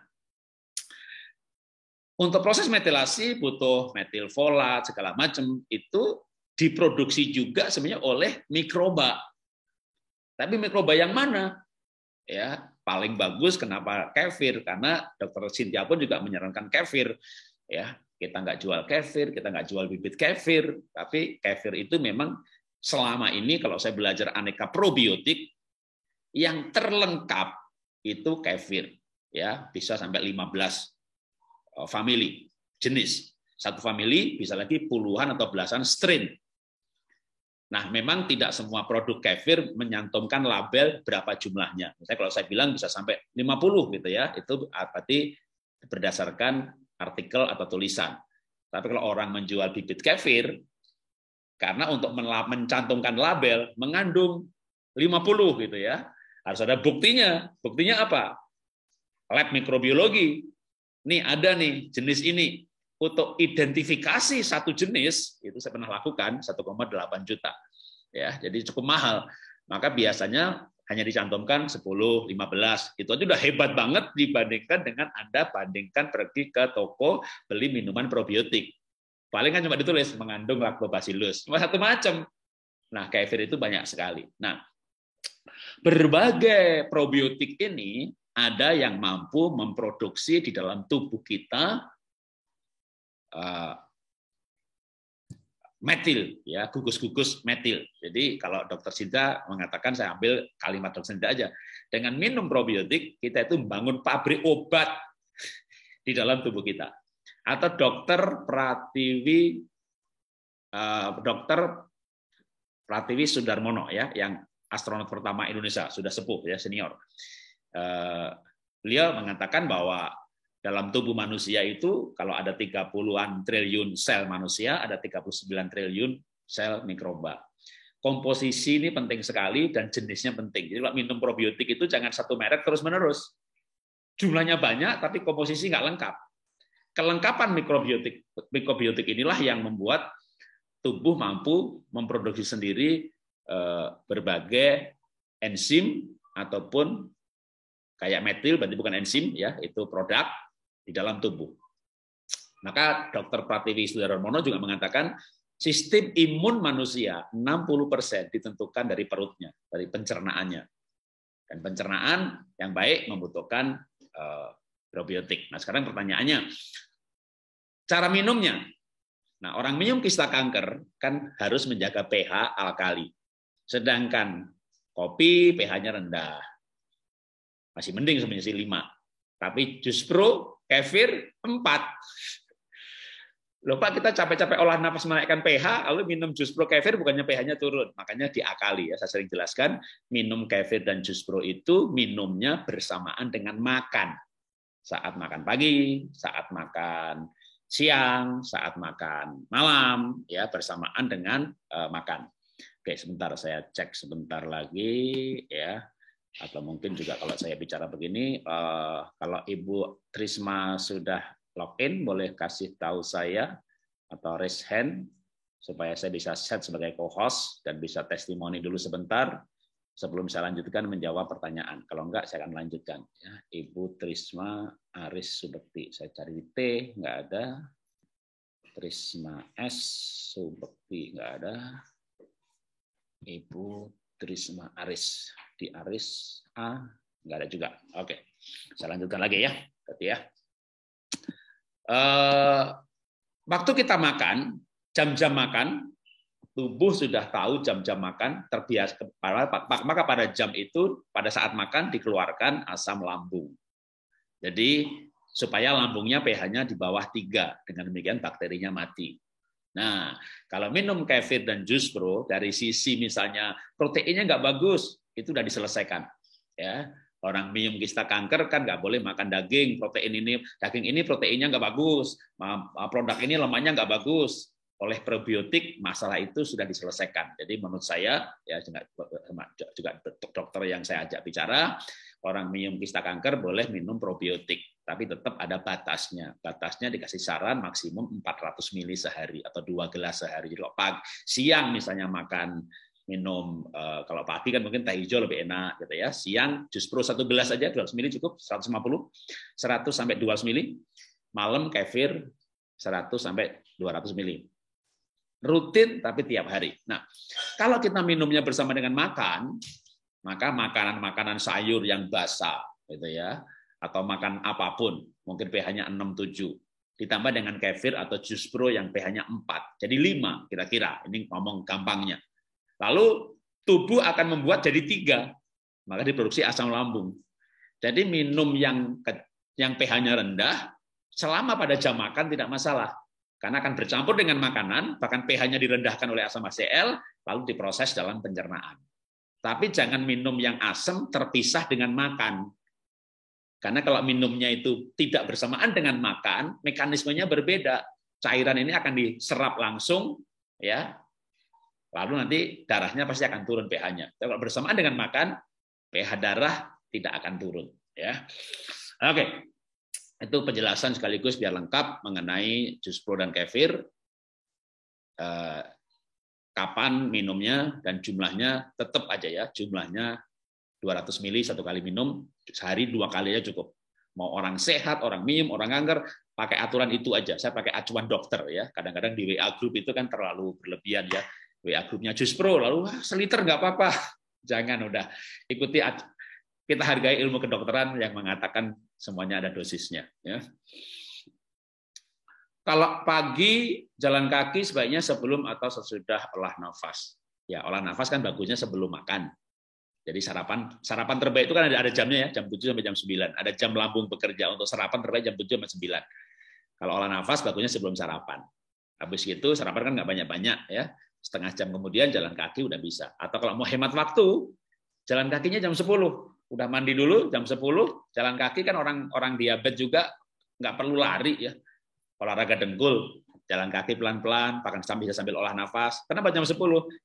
untuk proses metilasi butuh metilfolat, segala macam, itu diproduksi juga sebenarnya oleh mikroba. Tapi mikroba yang mana? Ya, paling bagus kenapa kefir? Karena Dr. Cynthia pun juga menyarankan kefir. Ya, kita nggak jual kefir, kita nggak jual bibit kefir, tapi kefir itu memang selama ini kalau saya belajar aneka probiotik yang terlengkap itu kefir. Ya, bisa sampai 15 family jenis. Satu family bisa lagi puluhan atau belasan strain. Nah, memang tidak semua produk kefir menyantumkan label berapa jumlahnya. Misalnya kalau saya bilang bisa sampai 50 gitu ya, itu berarti berdasarkan artikel atau tulisan. Tapi kalau orang menjual bibit kefir, karena untuk mencantumkan label mengandung 50 gitu ya, harus ada buktinya. Buktinya apa? Lab mikrobiologi. Nih ada nih jenis ini. Untuk identifikasi satu jenis, itu saya pernah lakukan 1,8 juta. Ya, jadi cukup mahal. Maka biasanya hanya dicantumkan 10, 15. Itu aja udah hebat banget dibandingkan dengan Anda bandingkan pergi ke toko beli minuman probiotik. Paling kan cuma ditulis mengandung lactobacillus. Cuma satu macam. Nah, kefir itu banyak sekali. Nah, berbagai probiotik ini ada yang mampu memproduksi di dalam tubuh kita metil, ya, gugus-gugus metil. Jadi kalau Dr. Cynthia mengatakan, saya ambil kalimat Dr. Cynthia aja, dengan minum probiotik kita itu membangun pabrik obat di dalam tubuh kita. Atau Dr. Pratiwi Sudarmono, ya, yang astronot pertama Indonesia, sudah sepuh ya, senior. Beliau mengatakan bahwa dalam tubuh manusia itu, kalau ada 30-an triliun sel manusia, ada 39 triliun sel mikroba. Komposisi ini penting sekali dan jenisnya penting. Jadi kalau minum probiotik itu jangan satu merek terus-menerus. Jumlahnya banyak, tapi komposisi nggak lengkap. Kelengkapan mikrobiotik inilah yang membuat tubuh mampu memproduksi sendiri berbagai enzim ataupun kayak metil, berarti bukan enzim, ya, itu produk di dalam tubuh. Maka Dr. Pratiwi Sudarmono juga mengatakan sistem imun manusia 60% ditentukan dari perutnya, dari pencernaannya. Dan pencernaan yang baik membutuhkan probiotik. Nah, sekarang pertanyaannya, cara minumnya. Nah, orang minum kista kanker kan harus menjaga pH alkali. Sedangkan kopi pH-nya rendah. Masih mending sebenarnya sih 5. Tapi jus pro, kefir 4. Loh Pak, kita capek-capek olah nafas menaikkan pH, lalu minum jus pro kefir bukannya pH-nya turun. Makanya diakali ya, saya sering jelaskan, minum kefir dan jus pro itu minumnya bersamaan dengan makan. Saat makan pagi, saat makan siang, saat makan malam, ya bersamaan dengan makan. Oke, sebentar saya cek sebentar lagi ya. Atau mungkin juga kalau saya bicara begini, kalau Ibu Trisma sudah login, boleh kasih tahu saya atau raise hand supaya saya bisa set sebagai co-host dan bisa testimoni dulu sebentar sebelum saya lanjutkan menjawab pertanyaan. Kalau enggak, saya akan lanjutkan. Ya, Ibu Trisma Aris Subekti. Saya cari di T, nggak ada. Trisma S Subekti, nggak ada. Ibu Trisma Aris. Di Aris A, nggak ada juga. Oke, saya lanjutkan lagi ya. Berarti ya. Waktu kita makan, jam-jam makan, tubuh sudah tahu jam-jam makan, terbiasa. Maka pada jam itu, pada saat makan dikeluarkan asam lambung. Jadi supaya lambungnya pH-nya di bawah 3, dengan demikian bakterinya mati. Nah, kalau minum kefir dan jus bro, dari sisi misalnya proteinnya nggak bagus, itu udah diselesaikan. Ya, orang minum kista kanker kan nggak boleh makan daging, daging ini proteinnya nggak bagus, produk ini lemaknya nggak bagus. Oleh probiotik masalah itu sudah diselesaikan. Jadi menurut saya ya juga dokter yang saya ajak bicara, orang minum kista kanker boleh minum probiotik, tapi tetap ada batasnya. Batasnya dikasih saran maksimum 400 ml sehari atau 2 gelas sehari. Jadi kalau siang misalnya minum, kalau pagi kan mungkin teh hijau lebih enak gitu ya. Siang jus pro 1 gelas aja 200 ml cukup, 100 sampai 200 ml. Malam kefir 100 sampai 200 ml. Rutin tapi tiap hari. Nah, kalau kita minumnya bersama dengan makan, maka makanan-makanan sayur yang basah gitu ya, atau makan apapun, mungkin pH-nya 6-7, ditambah dengan kefir atau jus pro yang pH-nya 4. Jadi 5 kira-kira. Ini ngomong gampangnya. Lalu tubuh akan membuat jadi 3. Maka diproduksi asam lambung. Jadi minum yang pH-nya rendah selama pada jam makan tidak masalah. Karena akan bercampur dengan makanan, bahkan pH-nya direndahkan oleh asam HCl, lalu diproses dalam pencernaan. Tapi jangan minum yang asam terpisah dengan makan. Karena kalau minumnya itu tidak bersamaan dengan makan, mekanismenya berbeda. Cairan ini akan diserap langsung, ya. Lalu nanti darahnya pasti akan turun pH-nya. Kalau bersamaan dengan makan, pH darah tidak akan turun, ya. Oke. Itu penjelasan sekaligus biar lengkap mengenai jus pro dan kefir. Kapan minumnya dan jumlahnya tetap aja ya, jumlahnya 200 ml satu kali minum, sehari 2 kali aja cukup. Mau orang sehat, orang minum, orang kanker, pakai aturan itu aja. Saya pakai acuan dokter ya. Kadang-kadang di WA group itu kan terlalu berlebihan ya. WA grupnya jus pro, lalu seliter nggak apa-apa. Jangan, udah ikuti. Kita hargai ilmu kedokteran yang mengatakan semuanya ada dosisnya. Ya. Kalau pagi jalan kaki sebaiknya sebelum atau sesudah olah nafas. Ya, olah nafas kan bagusnya sebelum makan. Jadi sarapan terbaik itu kan ada jamnya ya, jam 7 sampai jam 9. Ada jam lambung bekerja untuk sarapan terbaik jam 7 sampai 9. Kalau olah nafas bagusnya sebelum sarapan. Habis itu sarapan kan nggak banyak-banyak ya. Setengah jam kemudian jalan kaki udah bisa. Atau kalau mau hemat waktu, jalan kakinya jam 10. Udah mandi dulu jam 10, jalan kaki kan orang diabetes juga nggak perlu lari ya. Olahraga dengkul, jalan kaki pelan-pelan, bahkan sambil olah nafas. Kenapa jam 10?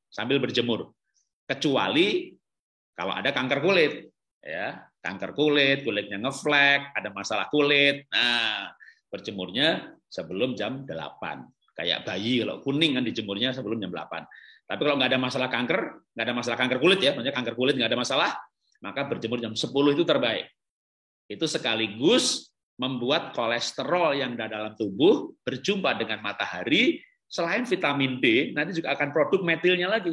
Sambil berjemur. Kecuali kalau ada kanker kulit, ya, kanker kulit, kulitnya ngeflek, ada masalah kulit. Nah, berjemurnya sebelum jam 8. Kayak bayi kalau kuning kan dijemurnya sebelum jam 8. Tapi kalau nggak ada masalah kanker kulit ya, maksudnya kanker kulit nggak ada masalah, maka berjemur jam 10 itu terbaik. Itu sekaligus membuat kolesterol yang ada dalam tubuh berjumpa dengan matahari, selain vitamin D, nanti juga akan produk metilnya lagi.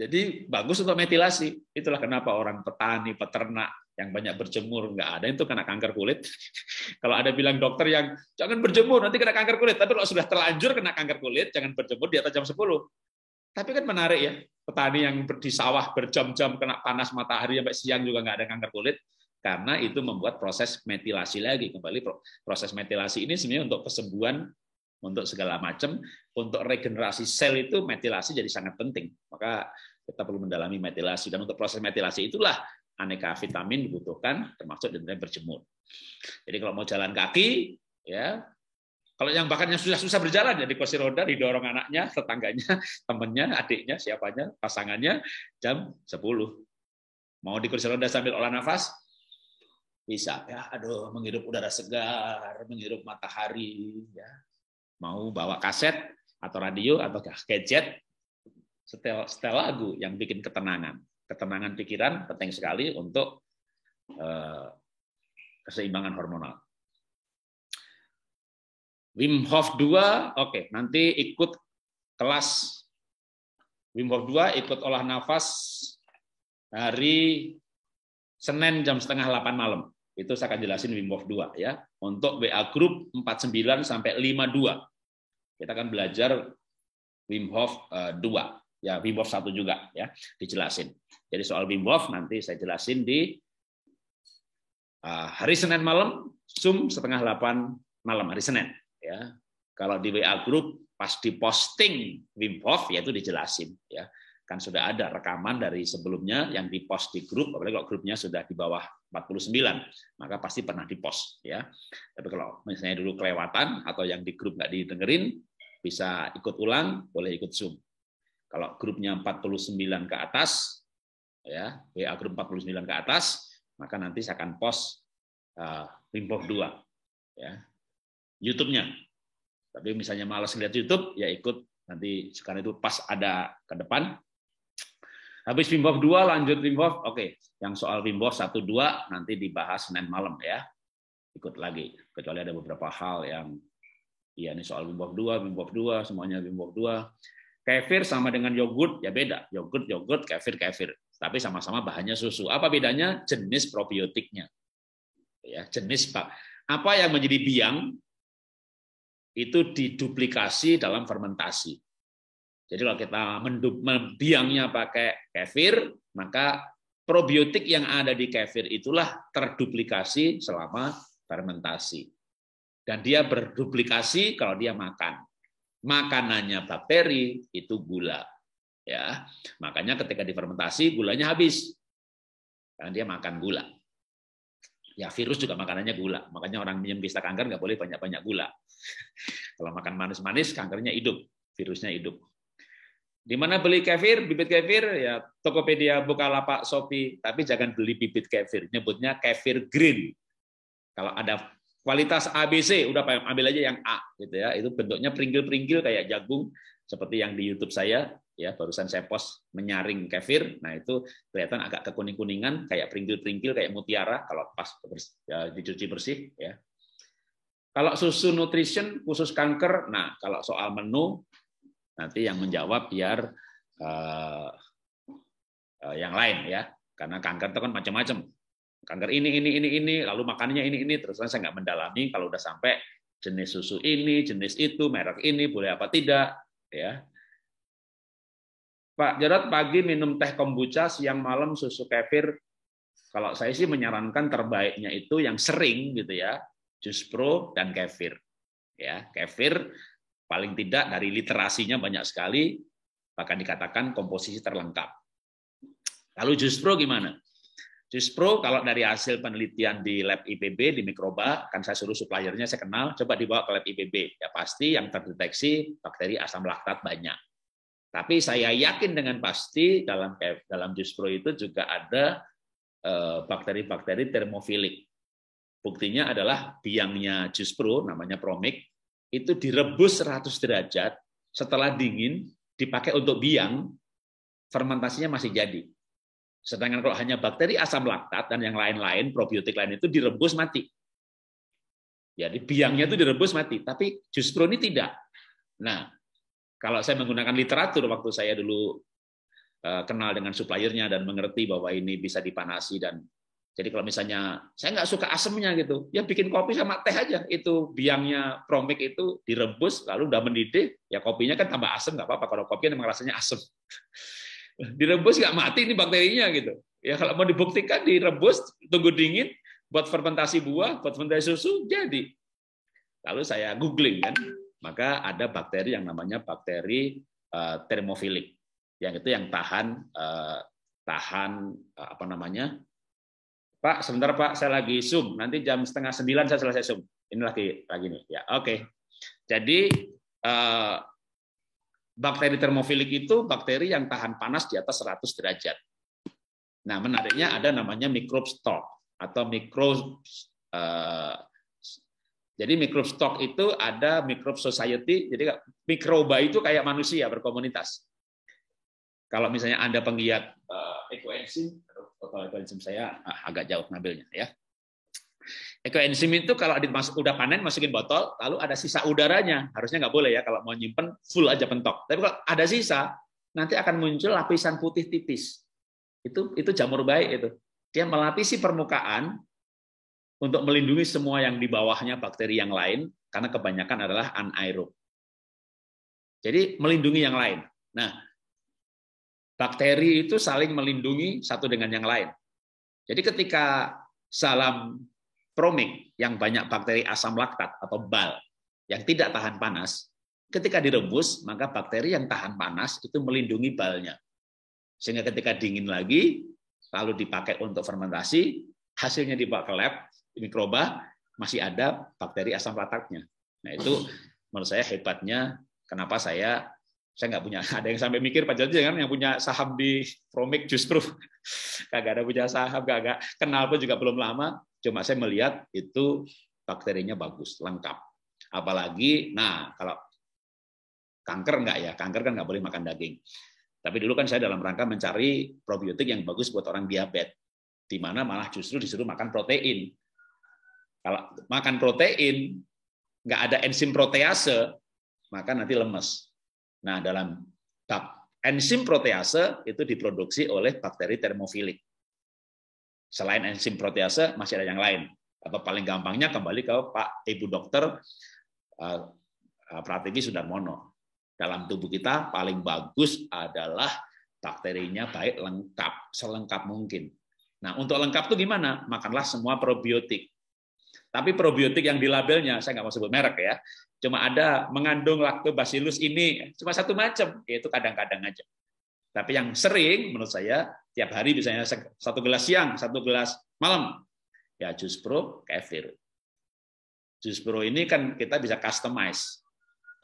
Jadi bagus untuk metilasi. Itulah kenapa orang petani, peternak yang banyak berjemur, nggak ada itu kena kanker kulit. Kalau ada bilang dokter yang jangan berjemur, nanti kena kanker kulit. Tapi kalau sudah terlanjur kena kanker kulit, jangan berjemur di atas jam 10. Tapi kan menarik ya, petani yang di sawah berjam-jam kena panas matahari sampai siang juga nggak ada kanker kulit, karena itu membuat proses metilasi lagi. Kembali proses metilasi ini sebenarnya untuk kesembuhan, untuk segala macam, untuk regenerasi sel itu metilasi jadi sangat penting. Maka kita perlu mendalami metilasi, dan untuk proses metilasi itulah aneka vitamin dibutuhkan, termasuk dengan berjemur. Jadi kalau mau jalan kaki, ya. Kalau yang bahkan yang susah berjalan, ya di kursi roda, didorong anaknya, tetangganya, temannya, adiknya, siapanya, pasangannya, jam 10. Mau di kursi roda sambil olah nafas? Bisa. Ya, aduh, menghirup udara segar, menghirup matahari. Ya. Mau bawa kaset, atau radio, atau gadget, setel lagu yang bikin ketenangan. Ketenangan pikiran penting sekali untuk keseimbangan hormonal. Wim Hof 2, oke, nanti ikut kelas Wim Hof 2, ikut olah nafas hari Senin jam 7:30 malam. Itu saya akan jelasin Wim Hof 2 ya. Untuk WA group 49 sampai 52. Kita akan belajar Wim Hof 2. Ya, Wim Hof 1 juga ya, dijelasin. Jadi soal Wim Hof nanti saya jelasin di hari Senin malam, Zoom 7:30 malam hari Senin. Ya, kalau di WA group pas diposting Wim Hof ya itu dijelasin ya. Kan sudah ada rekaman dari sebelumnya yang dipost di grup, apalagi kalau grupnya sudah di bawah 49, maka pasti pernah dipost ya. Tapi kalau misalnya dulu kelewatan atau yang di grup nggak didengerin, bisa ikut ulang, boleh ikut Zoom. Kalau grupnya 49 ke atas, ya WA grup 49 ke atas, maka nanti saya akan post Wim Hof 2 ya, YouTube-nya. Tapi misalnya malas lihat YouTube, ya ikut nanti sekarang itu pas ada ke depan. Habis Wim Hof 2 lanjut Wim Hof, oke. Yang soal Wim Hof 1, 2 nanti dibahas Senin malam ya. Ikut lagi, kecuali ada beberapa hal yang iya ini soal Wim Hof 2, semuanya Wim Hof 2. Kefir sama dengan yogurt ya beda. Yogurt, kefir. Tapi sama-sama bahannya susu. Apa bedanya? Jenis probiotiknya. Ya, jenis apa yang menjadi biang itu diduplikasi dalam fermentasi. Jadi kalau kita biangnya pakai kefir, maka probiotik yang ada di kefir itulah terduplikasi selama fermentasi. Dan dia berduplikasi kalau dia makan. Makanannya bakteri itu gula. Ya, makanya ketika difermentasi gulanya habis. Karena dia makan gula. Ya, virus juga makanannya gula. Makanya orang minum pista kanker nggak boleh banyak-banyak gula. Kalau makan manis-manis, kankernya hidup, virusnya hidup. Di mana beli kefir, bibit kefir, ya Tokopedia, Bukalapak, Shopee, tapi jangan beli bibit kefir, nyebutnya kefir green. Kalau ada kualitas ABC, udah ambil aja yang A, gitu ya. Itu bentuknya peringgil-peringgil kayak jagung, seperti yang di YouTube saya, ya barusan saya post menyaring kefir. Nah itu kelihatan agak kekuning-kuningan, kayak peringgil-peringgil, kayak mutiara kalau pas ya, dicuci bersih, ya. Kalau susu nutrition khusus kanker, nah kalau soal menu nanti yang menjawab biar yang lain ya, karena kanker itu kan macam-macam. Kanker ini, lalu makanannya ini, terus saya nggak mendalami kalau udah sampai jenis susu ini, jenis itu, merek ini boleh apa tidak, ya. Pak Jarod pagi minum teh kombucha, siang malam susu kefir. Kalau saya sih menyarankan terbaiknya itu yang sering gitu ya, jus pro dan kefir. Ya, kefir paling tidak dari literasinya banyak sekali, bahkan dikatakan komposisi terlengkap. Lalu jus pro gimana? Jus pro kalau dari hasil penelitian di lab IPB di mikroba, kan saya suruh suppliernya saya kenal, coba dibawa ke lab IPB. Ya pasti yang terdeteksi bakteri asam laktat banyak. Tapi saya yakin dengan pasti dalam jus pro itu juga ada bakteri-bakteri termofilik. Buktinya adalah biangnya jus pro, namanya Promic, itu direbus 100 derajat, setelah dingin, dipakai untuk biang, fermentasinya masih jadi. Sedangkan kalau hanya bakteri asam laktat dan yang lain-lain, probiotik lain itu direbus mati. Jadi biangnya itu direbus mati, tapi jus pro ini tidak. Nah, kalau saya menggunakan literatur waktu saya dulu kenal dengan suppliernya dan mengerti bahwa ini bisa dipanasi dan jadi kalau misalnya saya nggak suka asemnya gitu, ya bikin kopi sama teh aja. Itu biangnya Promic itu direbus lalu udah mendidih, ya kopinya kan tambah asam nggak apa-apa. Kalau kopi memang rasanya asam. Direbus nggak mati ini bakterinya gitu. Ya kalau mau dibuktikan direbus, tunggu dingin, buat fermentasi buah, buat fermentasi susu, jadi. Lalu saya googling kan, maka ada bakteri yang namanya bakteri termofilik, yang itu yang tahan apa namanya? Pak, sebentar Pak, saya lagi Zoom. Nanti jam 8:30 saya selesai Zoom. Ini lagi nih. Ya, oke. Jadi bakteri termofilik itu bakteri yang tahan panas di atas 100 derajat. Nah, menariknya ada namanya microbe stock atau jadi microbe stock itu ada microbe society. Jadi mikroba itu kayak manusia berkomunitas. Kalau misalnya Anda penggiat ekoenzim, ekoenzim saya agak jauh ngambilnya ya. Ekoenzim itu kalau udah panen masukin botol, lalu ada sisa udaranya, harusnya nggak boleh ya kalau mau nyimpen full aja pentok. Tapi kalau ada sisa, nanti akan muncul lapisan putih tipis. Itu jamur baik itu. Dia melapisi permukaan untuk melindungi semua yang di bawahnya bakteri yang lain, karena kebanyakan adalah anaerob. Jadi melindungi yang lain. Nah, bakteri itu saling melindungi satu dengan yang lain. Jadi ketika salam Promic yang banyak bakteri asam laktat atau BAL yang tidak tahan panas, Ketika direbus, maka bakteri yang tahan panas itu melindungi balnya. Sehingga ketika dingin lagi, lalu dipakai untuk fermentasi, hasilnya dibawa ke lab, mikroba, masih ada bakteri asam laktatnya. Nah itu menurut saya hebatnya, kenapa saya nggak punya, ada yang sampai mikir Pak Jody kan yang punya saham di Promik justru kagak ada punya saham, kagak kenal pun juga belum lama, cuma saya melihat itu bakterinya bagus, lengkap. Apalagi, nah kalau kanker enggak ya, kanker kan nggak boleh makan daging. Tapi dulu kan saya dalam rangka mencari probiotik yang bagus buat orang diabetes, di mana malah justru disuruh makan protein. Kalau makan protein, nggak ada enzim protease, maka nanti lemes. Nah, dalam bab enzim protease itu diproduksi oleh bakteri termofilik. Selain enzim protease, masih ada yang lain. Atau paling gampangnya kembali ke Pak Ibu Dokter Prativi Sudarmono. Dalam tubuh kita paling bagus adalah bakterinya baik lengkap, selengkap mungkin. Nah, untuk lengkap itu gimana? Makanlah semua probiotik. Tapi probiotik yang di labelnya, saya nggak mau sebut merek ya, cuma ada mengandung lactobacillus ini, cuma satu macam, yaitu kadang-kadang aja. Tapi yang sering menurut saya, tiap hari misalnya satu gelas siang, satu gelas malam, ya jus pro, kefir. Jus pro ini kan kita bisa customize.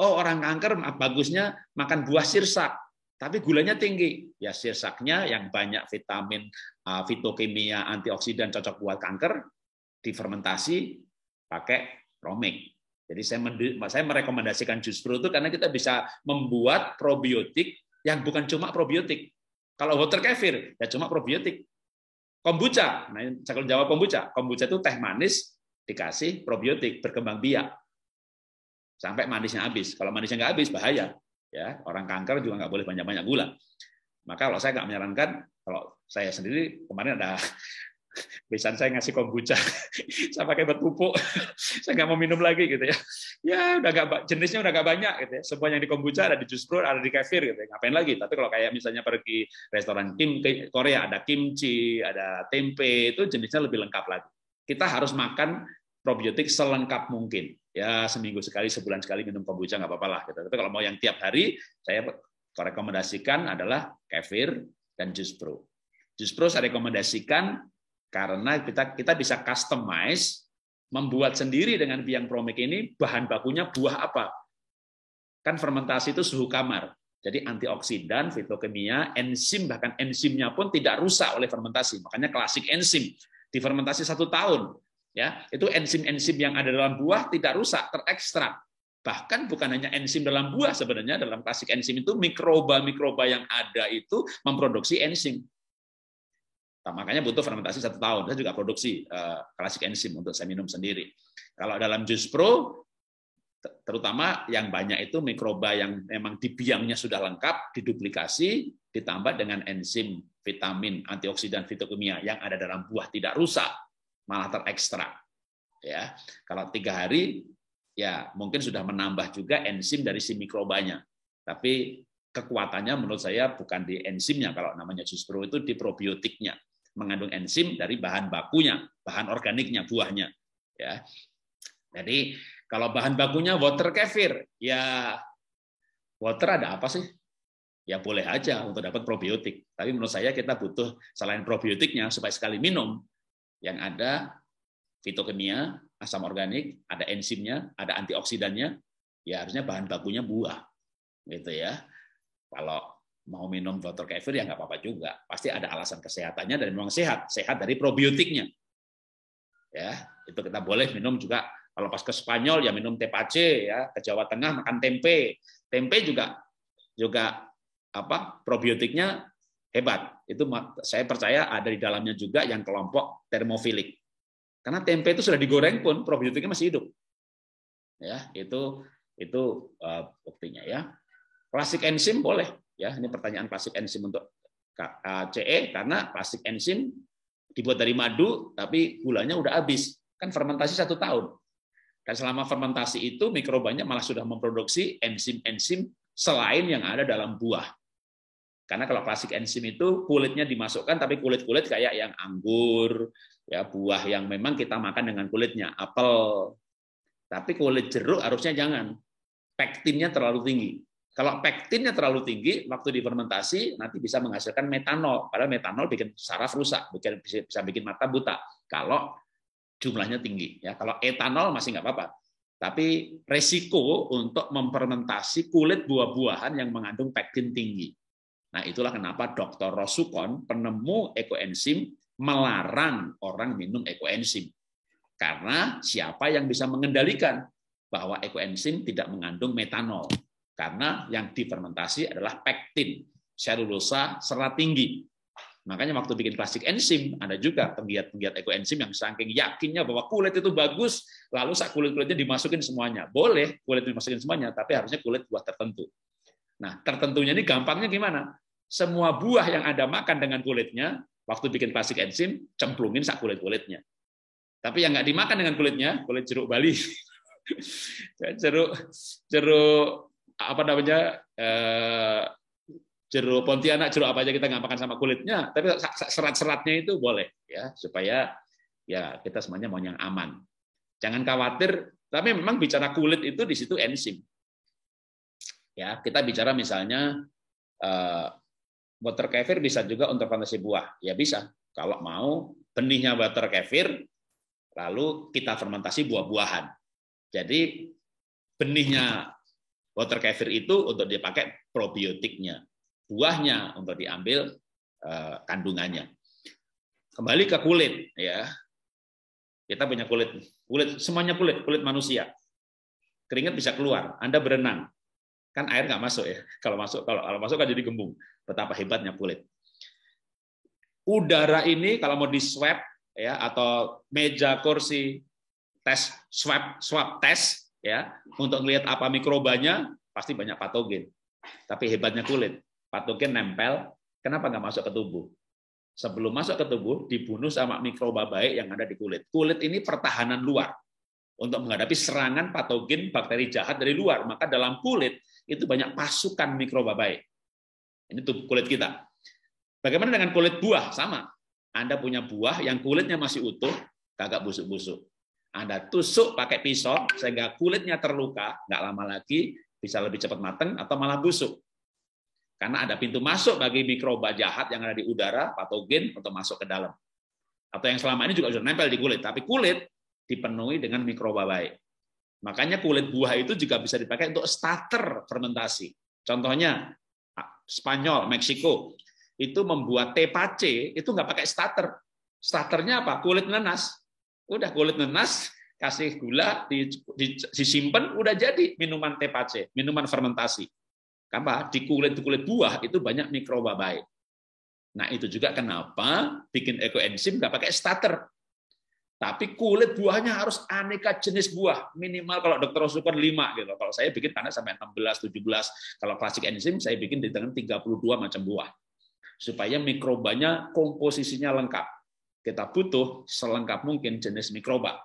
Oh, orang kanker bagusnya makan buah sirsak, tapi gulanya tinggi. Ya sirsaknya yang banyak vitamin, fitokimia, antioksidan cocok buat kanker, difermentasi pakai Promik. Jadi saya merekomendasikan jus pro itu karena kita bisa membuat probiotik yang bukan cuma probiotik. Kalau water kefir ya cuma probiotik. Kombucha, nah saya kalau jawab kombucha. Kombucha itu teh manis dikasih probiotik berkembang biak sampai manisnya habis. Kalau manisnya nggak habis bahaya. Ya, orang kanker juga nggak boleh banyak-banyak gula. Maka kalau saya nggak menyarankan, kalau saya sendiri kemarin ada besan saya ngasih kombucha, saya pakai buat pupuk, saya nggak mau minum lagi gitu ya. Ya udah nggak, jenisnya udah nggak banyak gitu ya. Semua yang di kombucha ada di jus pro, ada di kefir gitu ya. Ngapain lagi? Tapi kalau kayak misalnya pergi restoran Korea, ada kimchi, ada tempe, itu jenisnya lebih lengkap lagi. Kita harus makan probiotik selengkap mungkin. Ya seminggu sekali, sebulan sekali minum kombucha nggak apa-apa lah. Gitu. Tapi kalau mau yang tiap hari, saya rekomendasikan adalah kefir dan jus pro. Jus pro saya rekomendasikan karena kita bisa customize, membuat sendiri dengan biang Promik ini bahan bakunya buah apa. Kan fermentasi itu suhu kamar. Jadi antioksidan, fitokimia, enzim, bahkan enzimnya pun tidak rusak oleh fermentasi. Makanya klasik enzim. Difermentasi 1 tahun. Ya, itu enzim-enzim yang ada dalam buah tidak rusak, terekstrak. Bahkan bukan hanya enzim dalam buah, sebenarnya dalam klasik enzim itu mikroba-mikroba yang ada itu memproduksi enzim. Nah, makanya butuh fermentasi 1 tahun. Saya juga produksi klasik enzim untuk saya minum sendiri. Kalau dalam jus pro, terutama yang banyak itu mikroba yang memang di biangnya sudah lengkap, diduplikasi, ditambah dengan enzim, vitamin, antioksidan, fitokimia yang ada dalam buah tidak rusak, malah terekstrak. Ya, kalau 3 hari, ya mungkin sudah menambah juga enzim dari si mikrobanya. Tapi kekuatannya menurut saya bukan di enzimnya. Kalau namanya jus pro itu di probiotiknya, mengandung enzim dari bahan bakunya, bahan organiknya, buahnya. Ya, jadi kalau bahan bakunya water kefir, ya water ada apa sih? Ya boleh aja untuk dapat probiotik. Tapi menurut saya kita butuh selain probiotiknya supaya sekali minum yang ada fitokimia, asam organik, ada enzimnya, ada antioksidannya, ya harusnya bahan bakunya buah. Gitu ya. Kalau mau minum water kefir ya nggak apa-apa juga. Pasti ada alasan kesehatannya dan memang sehat dari probiotiknya. Ya, itu kita boleh minum juga. Kalau pas ke Spanyol ya minum tepache ya, ke Jawa Tengah makan tempe. Tempe juga probiotiknya hebat. Itu saya percaya ada di dalamnya juga yang kelompok termofilik. Karena tempe itu sudah digoreng pun probiotiknya masih hidup. Ya, itu buktinya ya. Klasik enzim boleh. Ya, ini pertanyaan klasik enzim untuk CE karena klasik enzim dibuat dari madu tapi gulanya udah habis. Kan fermentasi 1 tahun. Dan selama fermentasi itu mikrobanya malah sudah memproduksi enzim-enzim selain yang ada dalam buah. Karena kalau klasik enzim itu kulitnya dimasukkan tapi kulit-kulit kayak yang anggur, ya buah yang memang kita makan dengan kulitnya, apel. Tapi kulit jeruk harusnya jangan. pektinnya terlalu tinggi. Kalau pektinnya terlalu tinggi, waktu difermentasi nanti bisa menghasilkan metanol. Padahal metanol bikin saraf rusak, bisa bikin mata buta. Kalau jumlahnya tinggi, ya. Kalau etanol masih nggak apa-apa. Tapi resiko untuk memfermentasi kulit buah-buahan yang mengandung pektin tinggi. Nah, itulah kenapa Dr. Rosukon, penemu ekoenzim, melarang orang minum ekoenzim. Karena siapa yang bisa mengendalikan bahwa ekoenzim tidak mengandung metanol? Karena yang difermentasi adalah pektin, selulosa serat tinggi. Makanya waktu bikin klasik enzim, ada juga penggiat-penggiat ekoenzim yang saking yakinnya bahwa kulit itu bagus, lalu kulit-kulitnya dimasukin semuanya. Boleh kulit dimasukin semuanya, tapi harusnya kulit buah tertentu. Nah, tertentunya ini gampangnya gimana? Semua buah yang Anda makan dengan kulitnya, waktu bikin klasik enzim, cemplungin sak kulit-kulitnya. Tapi yang nggak dimakan dengan kulitnya, kulit jeruk Bali, jeruk apa namanya, jeruk Pontianak, jeruk apa aja kita nggak makan sama kulitnya, tapi serat-seratnya itu boleh, ya, supaya ya kita semuanya mau yang aman. Jangan khawatir, tapi memang bicara kulit itu di situ enzim. Ya, kita bicara misalnya water kefir bisa juga untuk fermentasi buah, ya bisa. Kalau mau benihnya water kefir, lalu kita fermentasi buah-buahan. Jadi benihnya water kefir itu untuk dipakai probiotiknya, buahnya untuk diambil kandungannya. Kembali ke kulit, ya. Kita punya kulit semuanya kulit manusia. Keringat bisa keluar. Anda berenang, kan air nggak masuk ya. Kalau masuk kan jadi gembung. Betapa hebatnya kulit. Udara ini kalau mau di swab, ya, atau meja kursi tes swab tes, ya, untuk melihat apa mikrobanya, pasti banyak patogen. Tapi hebatnya kulit, patogen nempel, kenapa nggak masuk ke tubuh? Sebelum masuk ke tubuh, dibunuh sama mikroba baik yang ada di kulit. Kulit ini pertahanan luar untuk menghadapi serangan patogen bakteri jahat dari luar. Maka dalam kulit itu banyak pasukan mikroba baik. Ini tubuh kulit kita. Bagaimana dengan kulit buah? Sama. Anda punya buah yang kulitnya masih utuh, kagak busuk-busuk. Anda tusuk pakai pisau sehingga kulitnya terluka, nggak lama lagi bisa lebih cepat matang atau malah busuk. Karena ada pintu masuk bagi mikroba jahat yang ada di udara, patogen, untuk masuk ke dalam. Atau yang selama ini juga sudah nempel di kulit, tapi kulit dipenuhi dengan mikroba baik. Makanya kulit buah itu juga bisa dipakai untuk starter fermentasi. Contohnya Spanyol, Meksiko, itu membuat tepache itu nggak pakai starter. Starternya apa? Kulit nanas. Udah kulit nanas, kasih gula, disimpan, udah jadi minuman tepache, minuman fermentasi. Apa? Di kulit buah itu banyak mikroba baik. Nah, itu juga kenapa bikin ekoenzim nggak pakai starter. Tapi kulit buahnya harus aneka jenis buah. Minimal kalau Dr. Rosukon 5 gitu. Kalau saya bikin karena sampai 16, 17. Kalau klasik enzim saya bikin dengan 32 macam buah. Supaya mikrobanya komposisinya lengkap. Kita butuh selengkap mungkin jenis mikroba.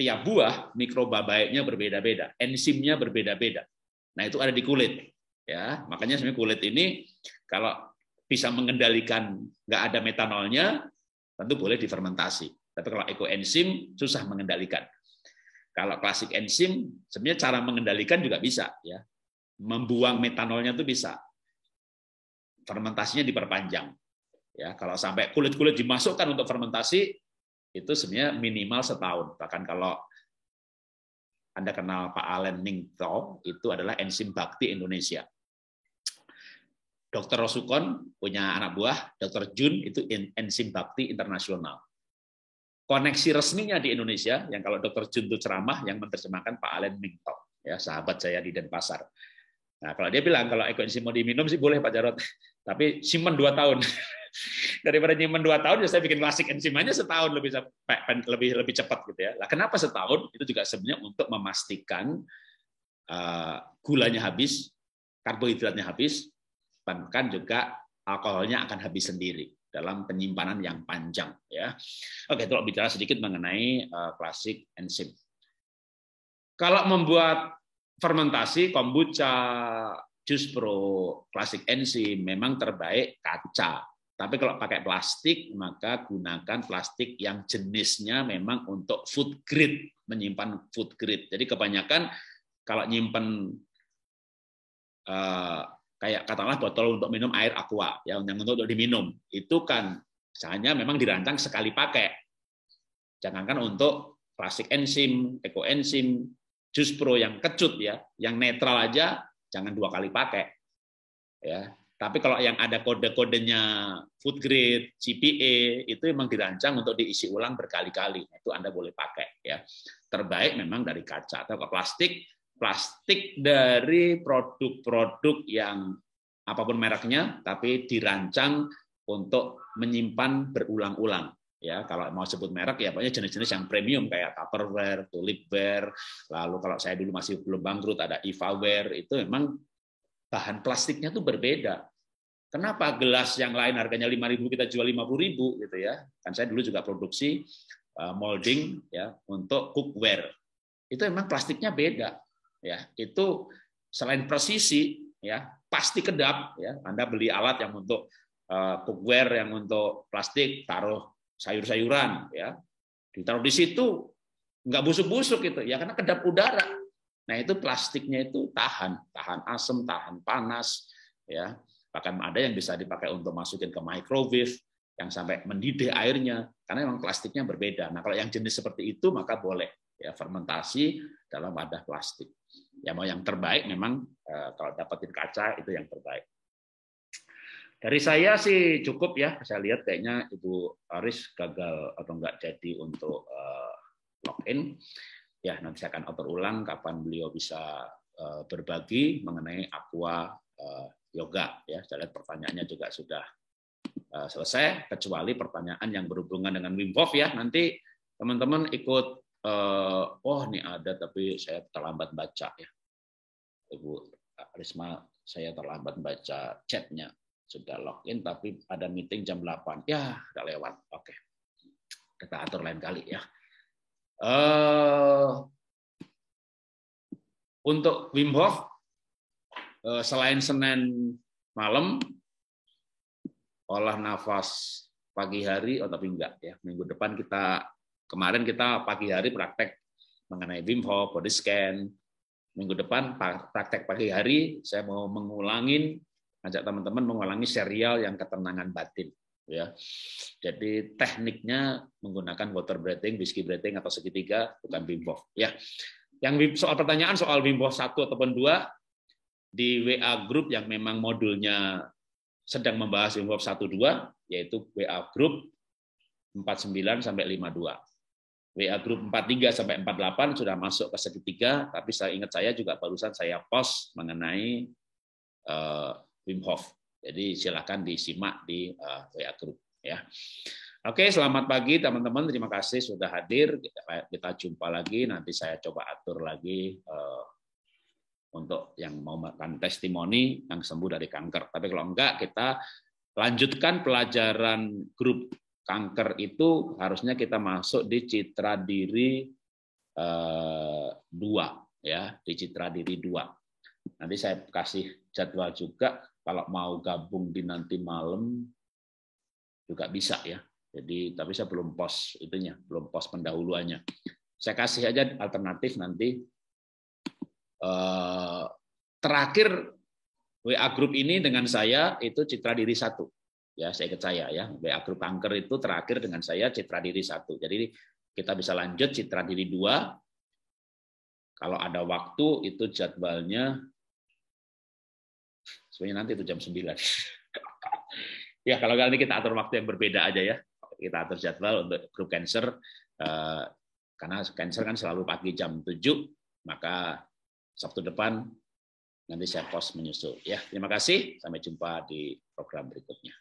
Tiap buah mikroba baiknya berbeda-beda, enzimnya berbeda-beda. Nah, itu ada di kulit. Ya, makanya sebenarnya kulit ini kalau bisa mengendalikan nggak ada metanolnya, tentu boleh difermentasi. Tapi kalau ekoenzim susah mengendalikan. Kalau klasik enzim sebenarnya cara mengendalikan juga bisa, ya. Membuang metanolnya itu bisa. Fermentasinya diperpanjang. Ya, kalau sampai kulit-kulit dimasukkan untuk fermentasi, itu sebenarnya minimal setahun. Bahkan kalau Anda kenal Pak Alain Mingtao, itu adalah enzim bakti Indonesia. Dr. Rosukon punya anak buah, Dr. Jun, itu enzim bakti internasional. Koneksi resminya di Indonesia, yang kalau Dr. Jun itu ceramah, yang menerjemahkan Pak Alain Mingtao, ya, sahabat saya di Denpasar. Nah, kalau dia bilang, kalau ekoenzim mau diminum sih boleh Pak Jarot, tapi simpan 2 tahun. Daripada nyimpen 2 tahun, ya saya bikin klasik enzim aja setahun lebih cepat gitu ya. Lah kenapa setahun? Itu juga sebenarnya untuk memastikan gulanya habis, karbohidratnya habis, bahkan juga alkoholnya akan habis sendiri dalam penyimpanan yang panjang ya. Oke, kalau bicara sedikit mengenai klasik enzim. Kalau membuat fermentasi kombucha, jus pro, klasik enzim memang terbaik kaca. Tapi kalau pakai plastik, maka gunakan plastik yang jenisnya memang untuk food grade, menyimpan food grade. Jadi kebanyakan kalau nyimpen kayak katakanlah botol untuk minum air aqua yang untuk diminum itu kan hanya memang dirancang sekali pakai. Jangankan untuk plastik enzim, ekoenzim, jus pro yang kecut ya, yang netral aja jangan 2 kali pakai. Ya. Tapi kalau yang ada kode-kodenya food grade, CPA itu memang dirancang untuk diisi ulang berkali-kali. Itu Anda boleh pakai ya. Terbaik memang dari kaca atau plastik dari produk-produk yang apapun mereknya tapi dirancang untuk menyimpan berulang-ulang. Ya, kalau mau sebut merek ya pokoknya jenis-jenis yang premium kayak Tupperware, Tulipware, lalu kalau saya dulu masih belum bangkrut ada Ivaware, itu memang bahan plastiknya tuh berbeda. Kenapa gelas yang lain harganya 5.000 kita jual 50.000 gitu ya? Kan saya dulu juga produksi molding ya untuk cookware. Itu memang plastiknya beda ya. Itu selain presisi ya, pasti kedap ya. Anda beli alat yang untuk cookware yang untuk plastik taruh sayur-sayuran ya, ditaruh di situ nggak busuk-busuk gitu ya karena kedap udara. Nah itu plastiknya itu tahan asam, tahan panas ya, bahkan ada yang bisa dipakai untuk masukin ke microwave yang sampai mendidih airnya karena memang plastiknya berbeda. Nah kalau yang jenis seperti itu maka boleh ya fermentasi dalam wadah plastik. Ya mau yang terbaik memang kalau dapetin kaca itu yang terbaik. Dari saya sih cukup ya, saya lihat kayaknya Ibu Aris gagal atau enggak jadi untuk login. Ya, nanti saya akan atur ulang kapan beliau bisa berbagi mengenai aqua yoga. Ya, saya lihat pertanyaannya juga sudah selesai, kecuali pertanyaan yang berhubungan dengan Wim Hof ya. Nanti teman-teman ikut, oh ini ada tapi saya terlambat baca ya. Ibu Risma, saya terlambat baca chatnya. Sudah login tapi ada meeting jam 8. Ya, udah lewat. Oke. Kita atur lain kali ya. Untuk Wim Hof selain Senin malam olah nafas pagi hari tapi enggak ya. Minggu depan kemarin kita pagi hari praktek mengenai Wim Hof, body scan. Minggu depan praktek pagi hari saya mau ajak teman-teman mengulangi serial yang ketenangan batin ya. Jadi tekniknya menggunakan water breathing, whiskey breathing atau segitiga, bukan Wim Hof ya. Yang pertanyaan soal Wim Hof 1 ataupun 2 di WA group yang memang modulnya sedang membahas Wim Hof 1 2 yaitu WA group 49 sampai 52. WA group 43 sampai 48 sudah masuk ke segitiga, tapi saya juga barusan saya post mengenai Wim Hof. Jadi silakan disimak di WA Group ya. Oke, selamat pagi teman-teman. Terima kasih sudah hadir. Kita jumpa lagi. Nanti saya coba atur lagi untuk yang mau makan testimoni yang sembuh dari kanker. Tapi kalau enggak, kita lanjutkan pelajaran grup kanker itu harusnya kita masuk di citra diri 2 ya, di citra diri 2. Nanti saya kasih jadwal juga. Kalau mau gabung di nanti malam juga bisa ya. Jadi tapi saya belum post itunya, belum post pendahuluannya. Saya kasih aja alternatif nanti. Terakhir WA group ini dengan saya itu citra diri 1. Ya, saya ingat saya ya. WA group kanker itu terakhir dengan saya citra diri 1. Jadi kita bisa lanjut citra diri 2. Kalau ada waktu itu jadwalnya sebenarnya nanti itu jam 9. Ya, kalau kali ini kita atur waktu yang berbeda aja ya. Kita atur jadwal untuk grup cancer, karena cancer kan selalu pagi jam 7, maka Sabtu depan nanti saya post menyusul. Ya, terima kasih. Sampai jumpa di program berikutnya.